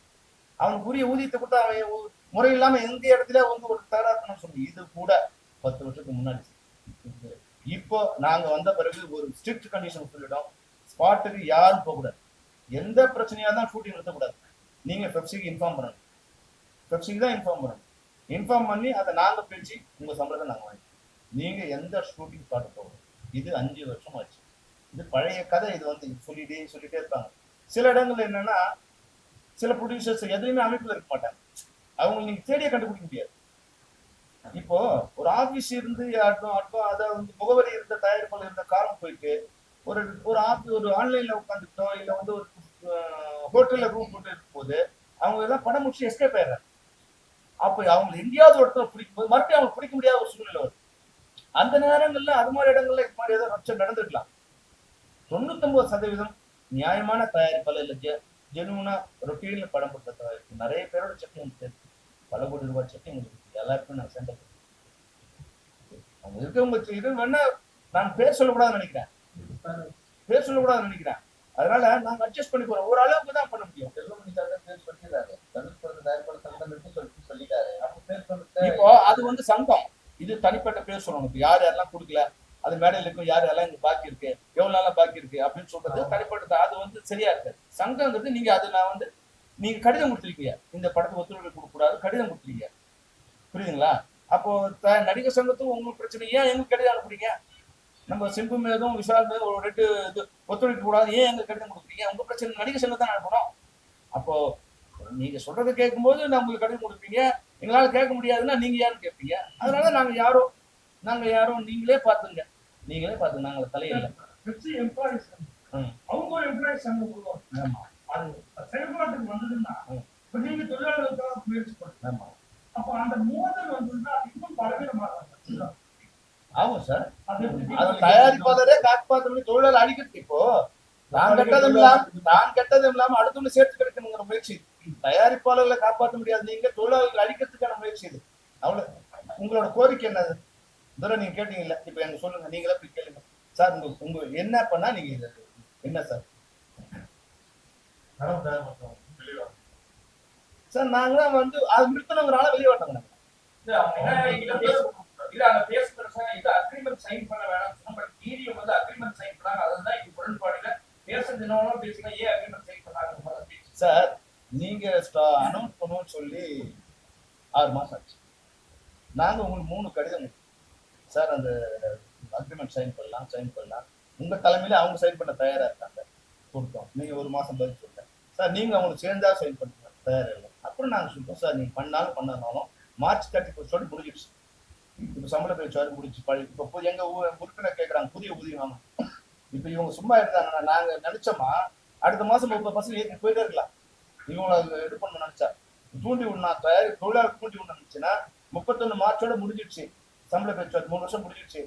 அவனுக்கு உரிய ஊதியத்தை கொடுத்து அவன் முறை இல்லாம எந்த இடத்துல வந்து ஒரு தகராறு பண்ண சொல்லி. இது கூட 10 வருஷத்துக்கு முன்னாடி. இப்போ நாங்க வந்த பிறகு ஒரு ஸ்ட்ரிக்ட் கண்டிஷன் சொல்லிட்டோம். ஸ்பாட்டுக்கு யாரும் போகக்கூடாது. எந்த பிரச்சனையா தான் ஷூட்டிங் நிறுத்தக்கூடாது. நீங்க பெப்சிக்கு இன்ஃபார்ம் பண்ணணும். பெப்சிக்கு தான் இன்ஃபார்ம் பண்ணணும். இன்ஃபார்ம் பண்ணி அதை நாங்க பிரிச்சு உங்க சம்பளத்தை நாங்க வாங்கி நீங்க எந்த ஷூட்டிங் ஸ்பாட்டு போகணும். இது 5 வருஷம் ஆச்சு. இது பழைய கதை. இது வந்து சொல்லிட்டே இருப்பாங்க. சில இடங்கள்ல என்னன்னா சில ப்ரொடியூசர்ஸ் எதுவுமே அமைப்புல இருக்க மாட்டாங்க. அவங்க நீங்க தேடிய கண்டுபிடிக்க முடியாது. இப்போ ஒரு ஆபீஸ் இருந்து அதை வந்து முகவரி இருந்த தயாரிப்பாளர் இருந்த காலம் போயிட்டு ஒரு ஆன்லைன்ல உட்காந்துட்டோம் இல்ல வந்து ஒரு ஹோட்டல்ல ரூம் போட்டு இருக்கும் போது அவங்க எல்லாம் படம் முடிச்சு எஸ்கேப் ஆயிடுறாங்க. அப்ப அவங்க எங்கேயாவது ஒரு இடத்துல பிடிக்கும் போது மறுபடியும் அவங்க பிடிக்க முடியாத ஒரு சூழ்நிலை வருது. அந்த நேரங்கள்ல அது மாதிரி இடங்கள்ல இது மாதிரி ஏதோ ரப்சர் நடந்துருக்கலாம். 99% நியாயமான தயாரிப்பாளர் இல்ல ஜெனுவனா ரொட்டீன்ல படம் கொடுத்த தயாரிப்பு நிறைய பேரோட செக் உங்களுக்கு பல கோடி ரூபாய் செக் உங்களுக்கு எல்லாருக்கும் நான் சென்ட் அவங்க இருக்கவங்க இது வேணா நான் பேர் சொல்லக்கூடாதுன்னு நினைக்கிறேன். அதனால நாங்க அட்ஜஸ்ட் பண்ணி போறோம். ஒரு அளவுக்கு தான் பண்ண முடியும். செல்வமணி சார் பேர் சொல்லிடுறாரு. தனுஷ் தயாரிப்பாளர் சங்கம் சொல்லிட்டாரு. அப்ப பேர் சொல்லிட்டு இப்போ அது வந்து சங்கம். இது தனிப்பட்ட பேர் சொல்லணும். இப்போ யார் யாரெல்லாம் கொடுக்கல, அது மேடையில் இருக்கும், யார் யாரெல்லாம் இங்க பாக்கி இருக்கு, எவ்வளவு நாளா பாக்கி இருக்கு அப்படின்னு சொல்றது தனிப்பட்ட. அது வந்து சரியா இருக்காது. சங்கம்ன்றது நீங்க அது நான் வந்து நீங்க கடிதம் கொடுத்துருக்கீங்க, இந்த படத்துக்கு ஒத்துழைப்பு கொடுக்க கூடாது கடிதம் கொடுத்துருக்கீங்க, புரியுதுங்களா? அப்போ நடிகர் சங்கத்துக்கும் உங்களுக்கு பிரச்சனை. ஏன் எங்களுக்கு கடிதம் அனுப்புறீங்க? நம்ம சிம்பு மேதும் விஷால் மேதும் ஒரு 2 இது ஒத்துழைக்க கூடாது, ஏன் எங்களுக்கு கடிதம் கொடுக்குறீங்க? உங்க பிரச்சனை நடிகர் சங்கம் தான் அனுப்பணும். அப்போ நீங்க சொல்றதை கேட்கும்போது நான் உங்களுக்கு கடிதம் கொடுப்பீங்க, எங்களால கேட்க முடியாதுன்னா நீங்க யாரும் கேட்பீங்க. அதனால நாங்க யாரோ நீங்களே பாத்துங்க நாங்க தலையில எம்ப்ளாயிஸ் அவங்க ஒரு எம்ப்ளாயிஸ் சங்கம் போடுவாங்க. ஆமா அது செயல்பாட்டுக்கு வந்ததுன்னா இப்ப நீங்க தொழிலாளர்களுக்காக முயற்சி பண்ணுங்க. ஆமா அப்ப அந்த மோதல் வந்ததுன்னா அது இன்னும் பலவீனமாக ஆமா சார். அது அது தயாரிப்பாளரே காப்பாற்றணும், தொழிலாளர் அடிக்கிறது. இப்போ நான் கெட்டதும் இல்லாம அடுத்தவங்க சேர்த்து கிடைக்கணுங்கிற முயற்சி. தயாரிப்பாளர்களை காப்பாற்ற முடியாது, நீங்க தொழிலாளர்கள் அடிக்கிறதுக்கான முயற்சி இது. அவ்வளவு. உங்களோட கோரிக்கை என்னது? இதோட நீங்க கேட்டீங்கல்ல, இப்ப எனக்கு சொல்லுங்க, நீங்களே போய் கேளுங்க சார். உங்க என்ன பண்ணா நீங்க என்ன சார் சார் நாங்க வந்து அது நிறுத்தணுங்கிறால வெளியே வட்டாங்க. சைன் பண்ண வேணாம். பட் நீதியை வந்து அக்ரிமெண்ட் சைன் பண்ணாங்க. அதுதான் இது முரண்பாடுல பேசுறது என்னவோ பேசுங்க. ஏன் அக்ரிமெண்ட் சைன் பண்ணாங்க சார்? நீங்க அனௌன்ஸ் பண்ணுவோம்னு சொல்லி 6 மாசம் ஆச்சு. நாங்க உங்களுக்கு 3 கடிதம் சார் அந்த அக்ரிமெண்ட் சைன் பண்ணலாம் உங்க தலைமையில அவங்க சைன் பண்ண தயாரா இருக்காங்க கொடுத்தோம். நீங்க 1 மாசம் பதில் சொல்லிட்டேன் சார், நீங்க அவங்களுக்கு சேர்ந்தா சைன் பண்ணுங்க தயாரா இல்லை. அப்புறம் நாங்க சொல்லிட்டோம் சார், நீங்க பண்ணாலும் மார்ச் 31 முடிஞ்சிடுச்சு. இப்ப சம்பள பேச்சுவாரு முடிச்சு இப்ப எங்க உறுப்பினர் கேட்கறாங்க புதிய ஊதியம் வாங்க. இப்ப இவங்க சும்மா இருந்தாங்கன்னா நாங்க நினைச்சோமா அடுத்த மாசம் 30% ஏற்றி போயிட்டே இருக்கலாம். இவங்களை இது பண்ண நினைச்சா தூண்டி விடணும் தொழிலாளர் தூண்டி விடணும் நினைச்சுன்னா 31 மார்ச்சோட முடிஞ்சிடுச்சு. சம்பள பேச்சுவார்த்தை 3 வருஷம் முடிஞ்சிடுச்சு.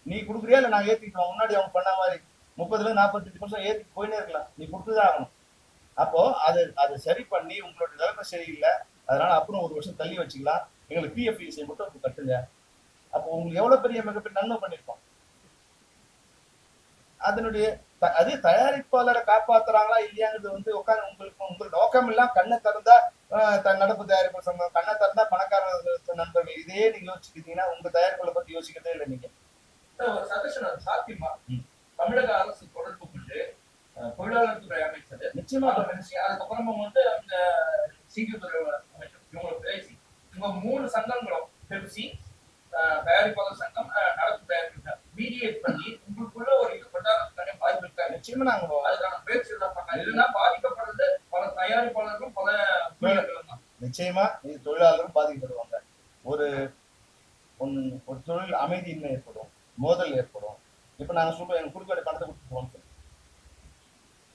நீ கொடுக்குறியா இல்ல நான் ஏத்திக்கிட்டோம் முன்னாடி அவங்க பண்ண மாதிரி 30-45% ஏத்தி போயினே இருக்கலாம். நீ கொடுத்துதான் ஆகணும். அப்போ அதை சரி பண்ணி உங்களோட நிலைமை சரியில்லை, அதனால அப்புறம் 1 வருஷம் தள்ளி வச்சுக்கலாம், எங்களுக்கு பிஎஃப்இஎஸ்ஐ மட்டும் கட்டுங்க. அப்போ உங்களுக்கு எவ்வளவு பெரிய மிகப்பெரிய நன்மை பண்ணிருக்கோம். அதனுடைய அதே தயாரிப்பாளரை காப்பாத்துறாங்களா இல்லையாங்கிறது வந்து உட்காந்து உங்களுக்கு நோக்கம் எல்லாம் கண்ணை திறந்தா நடப்பு தயாரிப்பு சங்கம், கண்ணை திறந்தா பணக்கார நண்பர்கள், இதே நீங்க யோசிச்சுக்கிட்டீங்கன்னா உங்க தயாரிப்புகளை பத்தி யோசிக்கிறதே இல்லை. நீங்க சதீஷன் சாத்தியமா தமிழக அரசு தொடர்பு கொண்டு தொழிலாளர் துறை அமைச்சர் நிச்சயமா அதுக்கப்புறமா வந்து அந்த சீக்கிரத்துறை அமைச்சர் இவங்களை பேசி இவங்க 3 சங்கங்களும் பெப்சி தயாரிப்பாளர் சங்கம் நடப்பு தயாரிப்பு மீடியேட் பண்ணி உங்களுக்குள்ள ஒரு இது கொண்டாடுறதுக்கான வாய்ப்பு இருக்காங்க. நிச்சயமா நாங்க அதுக்கான பேச்சு எல்லாம் பண்ணாங்க. இல்லைன்னா பாதிக்கப்படுறது பல தயாரிப்பாளர்களும் பல ஊழியர்களும் தான். நிச்சயமா இது தொழிலாளரும் பாதிக்கப்படுவாங்க. ஒரு தொழில் அமைதியின்மை ஏற்படும், மோதல் ஏற்படும். இப்ப நாங்க சொல்லுவோம் எங்க குறுக்க பணத்தை கொடுத்துருவோம் சொல்லி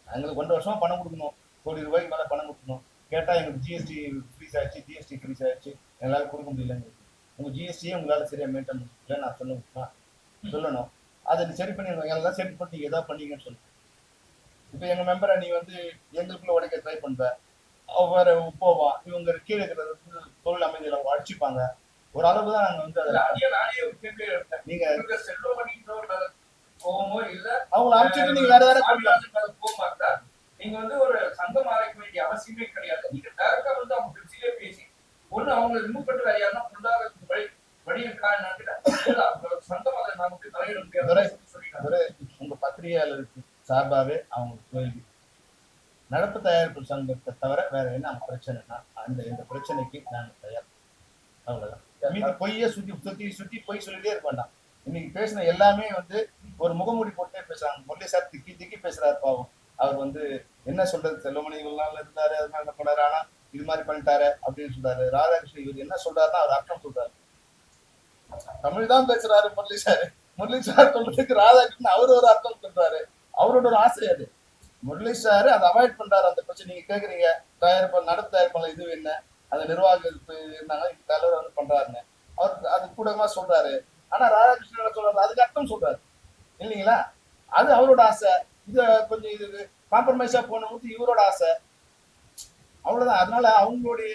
எங்களுக்கு 1 வருஷமா பணம் கொடுக்கணும், கோடி ரூபாய்க்கு மேல பணம் கொடுக்கணும். கேட்டா எங்களுக்கு ஜிஎஸ்டி ஃப்ரீஸ் ஆயிடுச்சு, எங்களால கொடுக்க முடியலங்கிறது. உங்க ஜிஎஸ்டியே உங்களால சரியா மெயின்டைன் பண்ணல நான் சொல்லணும். அதை சரி பண்ணி எல்லாம் சரி பண்ணி ஏதாவது பண்ணீங்கன்னு சொல்லு. இப்ப எங்க மெம்பரை நீ வந்து எங்களுக்குள்ள உடைக்க ட்ரை பண்ற, வேற போவான், இவங்க கீழே இருக்கிறது தொழில் அமைதியில அவங்க அடிச்சுப்பாங்க. ஒரு அளவு தான் நாங்க வந்து நீங்க போகமோ இல்ல அவங்களை அனுப்பிச்சுட்டு நீங்க வேற போக நீங்க வந்து ஒரு சங்கம் ஆரம்பிக்க வேண்டிய அவசியமே கிடையாது. நீங்க டைரக்டா வந்து அவங்க பெப்சிலே பேசி ஒண்ணு அவங்க ரிமூவ் பண்ணிட்டு வேற யாருன்னா கொண்டாடுறதுக்கு வழி இருக்கா சங்கம் அதை நமக்கு தலையிட முடியாது. உங்க பத்திரிகையாளருக்கு சார்பாவே அவங்களுக்கு கேள்வி, நடப்பு தயாரிப்பு சங்கத்தை தவிர வேற என்ன பிரச்சனைனா இந்த பிரச்சனைக்கு நாங்க தயார். அவ்வளவுதான். மீது பொய்ய சுத்தி பொய் சொல்லிட்டே இருக்க வேண்டாம். இன்னைக்கு பேசின எல்லாமே வந்து ஒரு முகமூடி போட்டே பேசுறாங்க. முரளி சார் திக்கி பேசுறாரு பாவம். அவர் வந்து என்ன சொல்றது, செல்வமணி இவ்வளவு நாள் இருந்தாரு அதனால என்ன பண்ணாரு, ஆனா இது மாதிரி பண்ணிட்டாரு அப்படின்னு சொல்றாரு. ராதாகிருஷ்ணன் இவர் என்ன சொல்றாருன்னா அவர் அர்த்தம் சொல்றாரு. தமிழ் தான் பேசுறாரு முரளி சார் சொல்றதுக்கு ராதாகிருஷ்ணன் அவரு ஒரு அர்த்தம் சொல்றாரு. அவரோட ஒரு ஆசை அது. முரளி சார் அதை அவாய்ட் பண்றாரு. அந்த பிரச்சனை நீங்க கேக்குறீங்க நடப்பு தயாரிப்பாளர் இது என்ன அந்த நிர்வாகம் இருந்தாங்க தலைவர் வந்து பண்றாருன்னு அவர் அது கூடமா சொல்றாரு. ஆனா ராதாகிருஷ்ணன் சொல்றாரு அதுக்கு அர்த்தம் சொல்றாரு இல்லைங்களா. அது அவரோட ஆசை. இது கொஞ்சம் இது காம்ப்ரமைஸா போனவங்களுக்கு இவரோட ஆசை. அவ்வளவுதான். அதனால அவங்களுடைய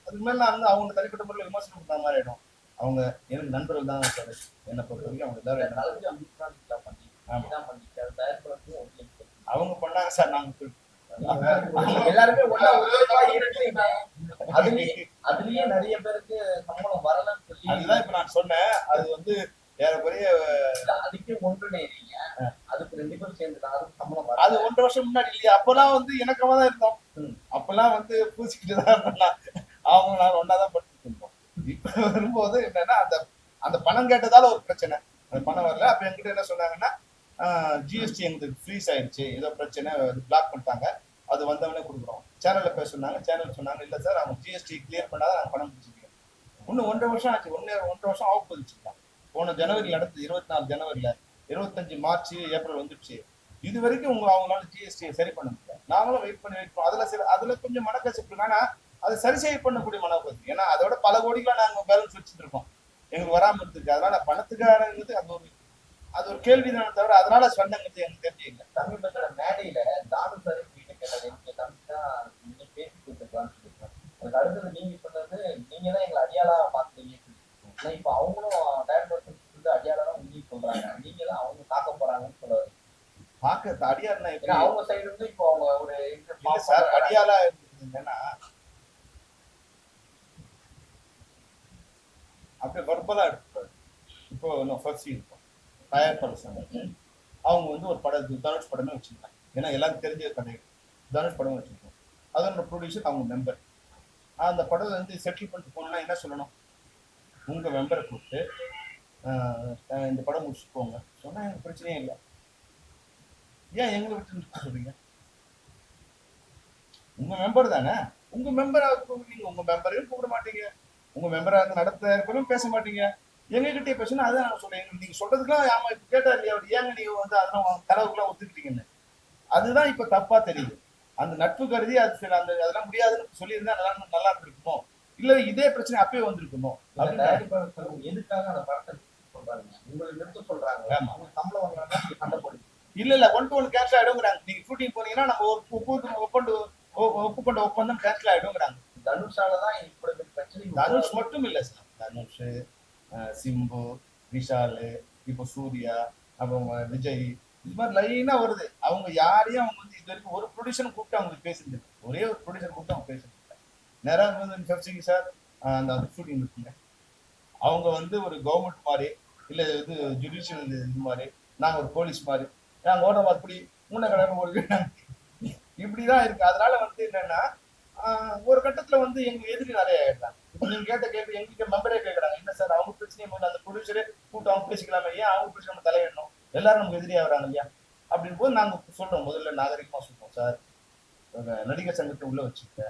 அதுக்கு மேல வந்து அவங்க தனிப்பட்ட முறையில் விமர்சனம் பண்ற மாதிரி ஆயிடும். அவங்க எனக்கு நண்பர்கள் தான் சார் என்னை பொறுத்த வரைக்கும். அவங்க அவங்க பண்ணாங்க சார். நாங்க எல்லாருமே அதுலயே நிறைய பேருக்கு சம்பளம் வரலன்னு சொல்லி அதுதான் இப்ப நான் சொன்னேன். அது வந்து ஏறக்குறைய அதுக்கு ஒன்றுநேறீங்க, அதுக்கு 2 பேரும் சேர்ந்துதான் அதுக்கு சம்பளம் வர. அது 1 வருஷம் முன்னாடி இல்லையா. அப்பெல்லாம் வந்து இணக்கமா தான் இருந்தோம். அப்பெல்லாம் வந்து பூசிக்கிட்டு தான் இருந்தோம். அவங்க நாங்கள் ஒன்னாதான் படிச்சுட்டு இருந்தோம். இப்ப வரும்போது என்னன்னா அந்த பணம் கேட்டதால ஒரு பிரச்சனை, அந்த பணம் வரல. அப்ப என்கிட்ட என்ன சொன்னாங்கன்னா ஜிஎஸ்டி எங்களுக்கு ஃப்ரீஸ் ஆயிடுச்சு, ஏதோ பிரச்சனை பிளாக் பண்ணிட்டாங்க, அது வந்தவனே கொடுக்குறோம். சேனல்ல பேச சொன்னாங்க. சேனல் சொன்னாங்க இல்ல சார் அவங்க ஜிஎஸ்டி கிளியர் பண்ணாதான் நாங்கள் பணம் பிடிச்சிக்கிறோம். இன்னும் 1.5 வருஷம் ஆச்சு. 1.5 வருஷம் ஆக போச்சுக்கலாம். போன ஜனவரி நடந்தது, 24 ஜனவரியில 25 மார்ச் ஏப்ரல் வந்துடுச்சு. இது வரைக்கும் அவங்களால ஜிஎஸ்டியை சரி பண்ண முடியல. நாங்களும் வெயிட் பண்ணி அதுல கொஞ்சம் மனக்கசப்பு. ஆனா அதை சரி பண்ணக்கூடிய மனக்கசப்பு. ஏன்னா அதோட பல கோடிகளை நாங்க பேலன்ஸ் வச்சுட்டு இருக்கோம், எங்களுக்கு வராம இருக்கு. அதனால பணத்துக்கான அது ஒரு கேள்விதானே தவிர அதனால சொன்னங்கிறது எனக்கு தெரிஞ்சுக்கல. சமீபத்துல மேடையில தானு சார் கேட்டாரு, நீங்க பேசி கொடுத்துருக்கான்னு சொல்லிருக்கேன். அதுக்கு அடுத்தது நீங்க சொன்னது நீங்க தான் எங்களை அடியாளா பாக்குறீங்க. ஆனா இப்ப அவங்களும் டைரக்டர் அடியாளா உங்களுக்கு சொல்றாங்க, நீங்க தான் அவங்க காக்க போறாங்கன்னு சொல்றாரு. பாக்க அடியாருன்னா அவங்க சைடு இருந்து இப்போ அவங்க ஒரு சார் அடியாளா என்னன்னா அப்படியே வர்பலா எடுத்துப்பாரு. இப்போ ஃபர்ஸ்ட் இருக்கும் தயாரிப்பாளர் சங்கம் அவங்க வந்து ஒரு படம் தனுஷ் படமே வச்சிருக்காங்க. ஏன்னா எல்லாரும் தெரிஞ்ச கதை தனுஷ் படமே வச்சிருக்கோம். அதனோட ப்ரொடியூசர் அவங்க மெம்பர். அந்த படம் வந்து செட்டில் பண்ணிட்டு போனோம்னா என்ன சொல்லணும்? உங்க மெம்பரை கூப்பிட்டு இந்த படம் முடிச்சுட்டு போங்க சொன்னா எனக்கு பிரச்சனையே இல்லை. ஏன் எங்களை விட்டு நிற்க சொல்றீங்க? உங்க மெம்பர் தானே, உங்க மெம்பரை நீங்க உங்க மெம்பரையும் கூப்பிட மாட்டீங்க, உங்க மெம்பரா இருந்து நடத்த இருப்பதும் பேச மாட்டீங்க. எங்ககிட்டே பேசுனா அதுதான் நான் சொல்றேன். நீங்க சொல்றதுக்குலாம் ஆமா இப்ப கேட்டா இல்லையா அவர் ஏங்க நீங்க வந்து அதெல்லாம் தலைவருக்குலாம் ஒத்துக்கிட்டீங்கன்னு. அதுதான் இப்ப தப்பா தெரியுது. அந்த நட்பு கருதி அது சில அந்த அதெல்லாம் முடியாதுன்னு சொல்லியிருந்தா நல்லா இருந்திருக்குமோ, இல்ல இதே பிரச்சனை அப்பயே வந்திருக்குமோ. எதுக்காக அந்த படத்தை சொல்றாங்க? உங்களுக்கு நிறுத்த சொல்றாங்க, அவங்க சம்பளம் வாங்கினா சண்டை போடுங்க. இல்ல 1 to 1 கேன்சல் ஆயிடுங்கிறாங்க. நீங்க ஷூட்டிங் போனீங்கன்னா நம்ம ஒப்புக்கொண்ட ஒப்பந்தம் கேன்சல் ஆயிடுங்கிறாங்க. தனுஷாலதான் இப்படி பிரச்சனை. தனுஷ் மட்டும் இல்ல சார், தனுஷ், சிம்பு, விஷால், இப்போ சூர்யா, அப்புறம் விஜய், இது மாதிரி லைனா வருது. அவங்க யாரையும் அவங்க வந்து இது வரைக்கும் ஒரு ப்ரொடியூசர் கூப்பிட்டு அவங்களுக்கு பேசுறது, ஒரே ஒரு ப்ரொடியூசர் கூப்பிட்டு அவங்க பேசுறது நேரம் வந்து பெப்சிக்கு சார் அந்த ஷூட்டிங் இருக்குங்க. அவங்க வந்து ஒரு கவர்மெண்ட் மாதிரி இல்ல இது ஜுடிஷியல் இது மாதிரி, நாங்க ஒரு போலீஸ் மாதிரி, நாங்க ஓடுறோம் அப்படி மூணு கடமை ஒரு இப்படிதான் இருக்கு. அதனால வந்து என்னன்னா ஒரு கட்டத்துல வந்து எங்க எதிரி நிறைய ஆயிடுறாங்க. இப்ப நீங்க கேட்ட கேள்வி எங்களுக்கு மெம்பரே கேட்கறாங்க, என்ன சார் அவங்க பிரச்சனையை போது அந்த ப்ரொடியூசரே கூப்பிட்டு அவங்க பேசிக்கலாமே, ஏன் அவங்க பிரச்சனை நம்ம தலையிடணும், எல்லாரும் நமக்கு எதிரியா வராங்க இல்லையா அப்படின்னு போது நாங்க சொல்றோம். முதல்ல நாகரிகமா சொல்றோம், சார் நடிகர் சங்கத்தை உள்ள வச்சுக்க,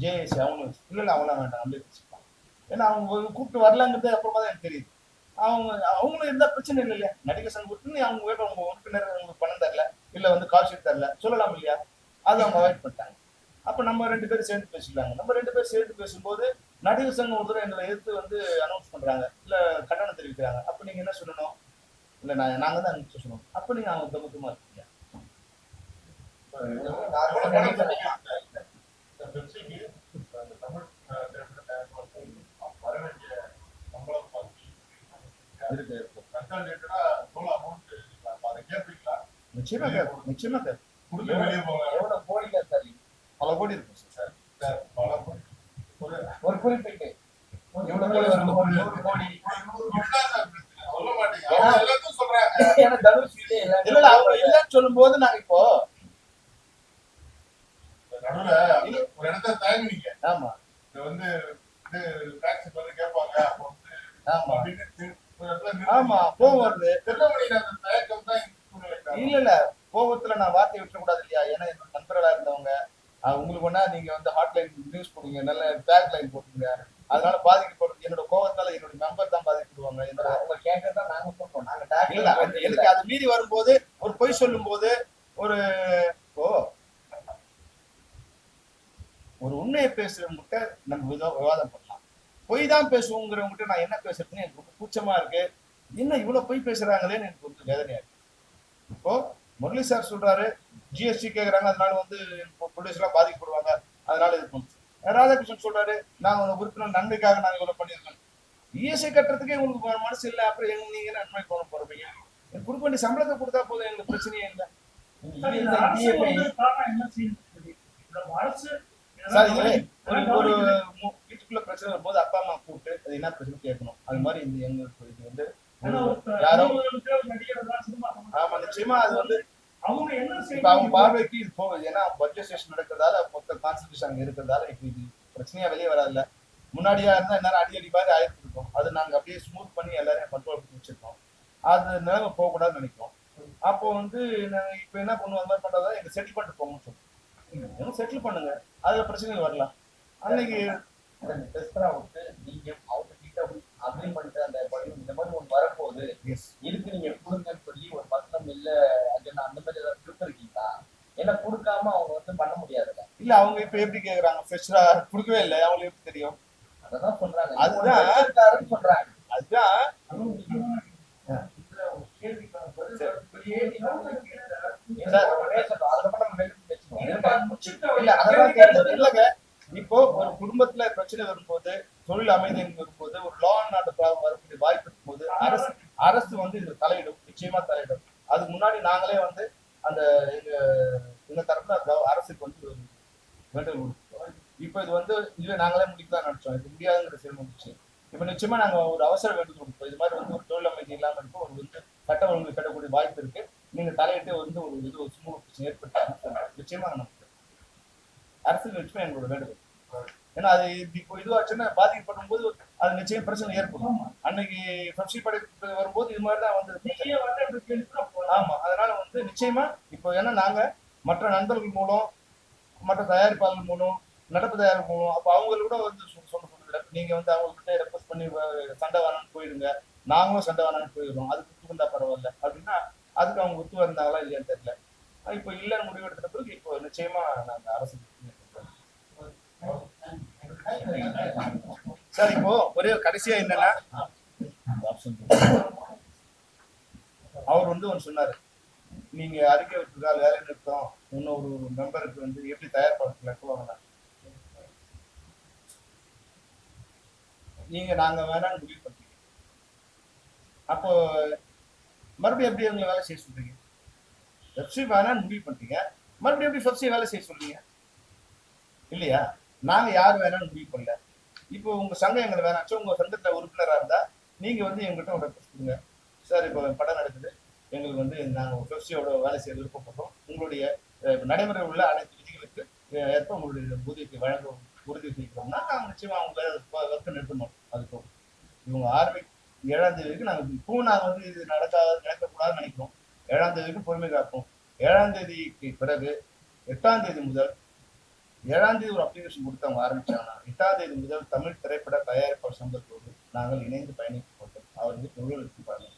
ஜேஎஸ்சி அவங்க வச்சு இல்லை அவங்களாம் வேண்டாம் நம்மளே வச்சுக்கலாம். ஏன்னா அவங்க கூப்பிட்டு வரலாங்கிறது அப்புறமா தான் எனக்கு தெரியுது. அவங்களும் இருந்தா பிரச்சனை இல்லை இல்லையா, நடிகர் சங்கத்துன்னு அவங்க வேற அவங்க உறுப்பினர் உங்களுக்கு பணம் தரல, இல்ல வந்து கால் ஷீட் தரல சொல்லலாம் இல்லையா, அது அவங்க அவாய்ட் பண்ணிட்டாங்க. அப்ப நம்ம 2 பேரும் சேர்ந்து பேசிக்கலாங்க. நம்ம 2 பேரும் சேர்ந்து பேசும்போது நடிகர் சங்கம் ஒரு தடவை எங்களை எதிர்த்து வந்து அனௌன்ஸ் பண்றாங்க, இல்ல கண்டனம் தெரிவிக்கிறாங்க. அப்ப நீங்க என்ன சொல்லணும்? இல்ல நாங்க தான் அனுப்பிச்சு சொல்லணும். அப்ப நீங்க அவங்க தகுந்தமா இருக்கீங்க. நிச்சயமா எவ்வளவு கோடிக்கா சார்? பல கோடி இருக்கும் சார். ஒரு குறிப்பிட்டு எவ்வளவு கோடி வரும்? 100 கோடி. ஏன்னா தனுஷ் இல்ல அவங்க இல்லன்னு சொல்லும் போது நாங்க இப்போ ஒரு இடத்துல தயங்குனீங்க. ஆமா வந்து டாக்ஸ் வந்து கேட்பாங்க, அப்போ வந்து ஆமா ஒரு இடத்துல ஆமா கோவம் வருது. திருநெல்வேலியில அந்த தயக்கம் தான் இல்ல கோபத்துல நான் வார்த்தை விட்டுறக்கூடாது இல்லையா, ஏன்னா என்னோட நண்பர்களா இருந்தவங்க உங்களுக்கு ஒன்னா நீங்க வந்து ஹாட்லைன் நியூஸ் போடுங்க, நல்ல டேக் லைன் போட்டுங்க, அதனால பாதிக்கப்படுறது என்னோட கோபத்தால என்னோட மெம்பர் தான் பாதிக்கப்படுவாங்க. என்னோட அவங்க கேட்கறதா நாங்க சொல்றோம். நாங்க டேக் இல்ல எனக்கு அது மீறி வரும்போது ஒரு பொய் சொல்லும் போது ஒரு உண்மையை பேசுறவங்கிட்ட நம்ம விவாதம் பண்ணலாம். பொய் தான் பேசுவோங்கிறவங்கிட்ட நான் என்ன பேசுறதுன்னு எனக்கு ரொம்ப கூச்சமா இருக்கு. என்ன இவ்வளவு பொய் பேசுறாங்களேன்னு எனக்கு கொஞ்சம் வேதனையா இருக்கு. இப்போ முரளி சார் சொல்றாரு ஜிஎஸ்டி கேக்குறாங்க, அதனால வந்து ப்ரொடியூசர்லாம் பாதிக்கப்படுவாங்க, அதனால இருக்கும். ராதாகிருஷ்ணன் சொல்றாரு நாங்க உறுப்பினர் நன்மைக்காக நாங்க இவ்வளவு பண்ணிருக்கோம். இஎஸ்ஐ கட்டுறதுக்கே உங்களுக்கு மனசு இல்லை, அப்புறம் நீங்க நன்மை போன போறீங்க. கொடுக்க வேண்டிய சம்பளத்தை கொடுத்தா போதும், எங்களுக்கு பிரச்சனையே இல்லை. சார் ஒரு வீட்டுக்குள்ள பிரச்சனை வரும்போது அப்பா அம்மா கூப்பிட்டு அது என்ன பிரச்சனை கேட்கணும். அது மாதிரி இந்த எங்களுக்கு இது வந்து யாரும் ஆமா நிச்சயமா அது வந்து இப்ப அவங்க பார்வைக்கு இது போகுது. ஏன்னா பட்ஜெட் செஷன் நடக்கிறதால மொத்த கான்சன்ட்ரேஷன் அங்க இருக்கிறதால இப்ப இது பிரச்சனையா வெளியே வராதுல்ல. முன்னாடியா இருந்தா எல்லாரும் அடி மாதிரி ஆயிட்டு இருக்கோம். அது நாங்க அப்படியே ஸ்மூத் பண்ணி எல்லாரையும் கண்ட்ரோல் பண்ணி வச்சிருக்கோம். அது நிலைமை போகக்கூடாதுன்னு நினைக்கிறோம். அப்போ வந்து நாங்க இப்ப என்ன பண்ணுவோம், அந்த மாதிரி பண்றதா எங்க செட்டில் பண்ணிட்டு போங்கன்னு சொல்லுவோம். செட்டில் பண்ணுங்க, அதுல பிரச்சனைகள் வரலாம். அன்னைக்கு விட்டு நீங்க அவங்க கிட்ட அக்ரிமெண்ட் அந்த இந்த மாதிரி ஒன்று வரப்போகுது இதுக்கு நீங்க கொடுங்கன்னு சொல்லி ஒரு பத்திரம் இல்ல அஜெண்டா அந்த மாதிரி ஏதாவது கொடுத்துருக்கீங்களா? ஏன்னா கொடுக்காம அவங்க வந்து பண்ண முடியாதுல்ல. இல்ல அவங்க இப்ப எப்படி கேக்குறாங்க, ஃப்ரெஷ்ஷா கொடுக்கவே இல்லை, அவங்களுக்கு எப்படி தெரியும்? அதான் சொல்றாங்க, அதுதான் சொல்றாங்க. அதுதான் இப்போ ஒரு குடும்பத்துல பிரச்சனை வரும்போது, தொழில் அமைதி வரும்போது, ஒரு லா அண்ட் ஆர்டர் ப்ராப்ளம் வரக்கூடிய வாய்ப்பு இருக்கும்போது அரசு வந்து இது தலையிடும், நிச்சயமா தலையிடும். அதுக்கு முன்னாடி நாங்களே வந்து அந்த எங்க தரப்புல அரசுக்கு வந்து வேண்டுகோள் கொடுத்தோம். இப்ப இது வந்து இல்ல நாங்களே முடிக்கலாம் நினைச்சோம், இது முடியாதுங்கிற செயல் முடிச்சு. இப்ப நிச்சயமா நாங்க ஒரு அவசர வேண்டுகோள் கொடுப்போம். இது மாதிரி வந்து ஒரு தொழில் அமைதி இல்லாம இருக்கும், ஒரு வந்து சட்ட ஒழுங்கு கட்டக்கூடிய வாய்ப்பு இருக்கு, நீங்க தலையிட்டு வந்து ஒரு இது சுமூக பிரச்சனை ஏற்பட்டு நிச்சயமா நமக்கு அரசியல் வச்சுமே எங்களோட வேண்டுகோள். ஏன்னா அது இப்போ இதுவாச்சுன்னா பாதிக்கப்படும் போது அது நிச்சயம் பிரச்சனை ஏற்படும். அன்னைக்கு பெப்சி படைப்பு வரும்போது இது மாதிரி தான் வந்து நீங்க வந்து அப்படி கேட்டுட்டா போலாம். ஆமா. அதனால வந்து நிச்சயமா இப்போ ஏன்னா நாங்க மற்ற நண்பர்கள் மூலம் மற்ற தயாரிப்பாளர்கள் மூலம் நடப்பு தயாரிப்பு மூலம் அப்ப அவங்களுக்கு கூட வந்து சொல்லுங்க நீங்க வந்து அவங்ககிட்ட ரெக்வஸ்ட் பண்ணி சண்டை வேணான்னு போயிடுங்க, நாங்களும் சண்டை வேணான்னு போயிடுறோம், அதுக்கு ஒத்து வந்தா பரவாயில்ல அப்படின்னா அதுக்கு அவங்க ஒத்து வந்தாங்களா இல்லையான்னு தெரியல. இப்போ இல்லைன்னு முடிவு எடுத்த பிறகு இப்போ நிச்சயமா நாங்க அரசு சார். இப்போ ஒரே கடைசியா என்னன்னா அவர் வந்து ஒன்று சொன்னாரு, நீங்க அறிக்கை விட்டுருக்கா வேலை நிறுத்தம் இன்னொரு மெம்பருக்கு வந்து எப்படி தயார்படுத்தல இருக்குவாங்க, நீங்க நாங்க வேணாம்னு முடிவு பண்றீங்க, அப்போ மறுபடியும் எப்படி எங்களை வேலை செய்ய சொல்றீங்க? பெப்சி வேணாம்னு முடிவு பண்றீங்க, மறுபடியும் எப்படி பெப்சி வேலை செய்ய சொல்றீங்க இல்லையா? நாங்க யார் வேணாம்னு முடிவு பண்ணல. இப்போ உங்க சங்கம் எங்களை வேணாச்சும் உங்க சங்கத்துல உறுப்பினரா இருந்தா நீங்க வந்து எங்ககிட்ட ஒரு ரெக்வஸ்ட் கொடுங்க சார், இப்போ படம் நடக்குது, எங்களுக்கு வந்து நாங்கள் பெப்சியோட வேலை செய்ய விருப்பப்படுறோம், உங்களுடைய நடைமுறை உள்ள அனைத்து விதிகளுக்கு ஏற்ப உங்களுடைய ஊதியத்தை வழங்க உறுதி செய்கிறோம்னா நாங்கள் நிச்சயமா அவங்க ஒர்க்கை நிறுத்தணும். அதுக்கு இவங்க 7ஆம் தேதி வரைக்கும் நாங்கள் இப்பவும் நாங்கள் வந்து இது நடக்கக்கூடாதுன்னு நினைக்கிறோம். 7ஆம் தேதி வரைக்கும் பொறுமை காப்போம். 7ஆம் தேதிக்கு பிறகு 8ஆம் தேதி முதல் 7ஆம் தேதி ஒரு அப்ளிகேஷன் கொடுத்து அவங்க ஆரம்பிச்சாங்கன்னா 8ஆம் தேதி முதல் தமிழ் திரைப்பட தயாரிப்பாளர் சங்கத்தோடு நாங்கள் இணைந்து பயணிக்க மாட்டோம். அவர் வந்து தொழில் எடுத்து பாருங்க.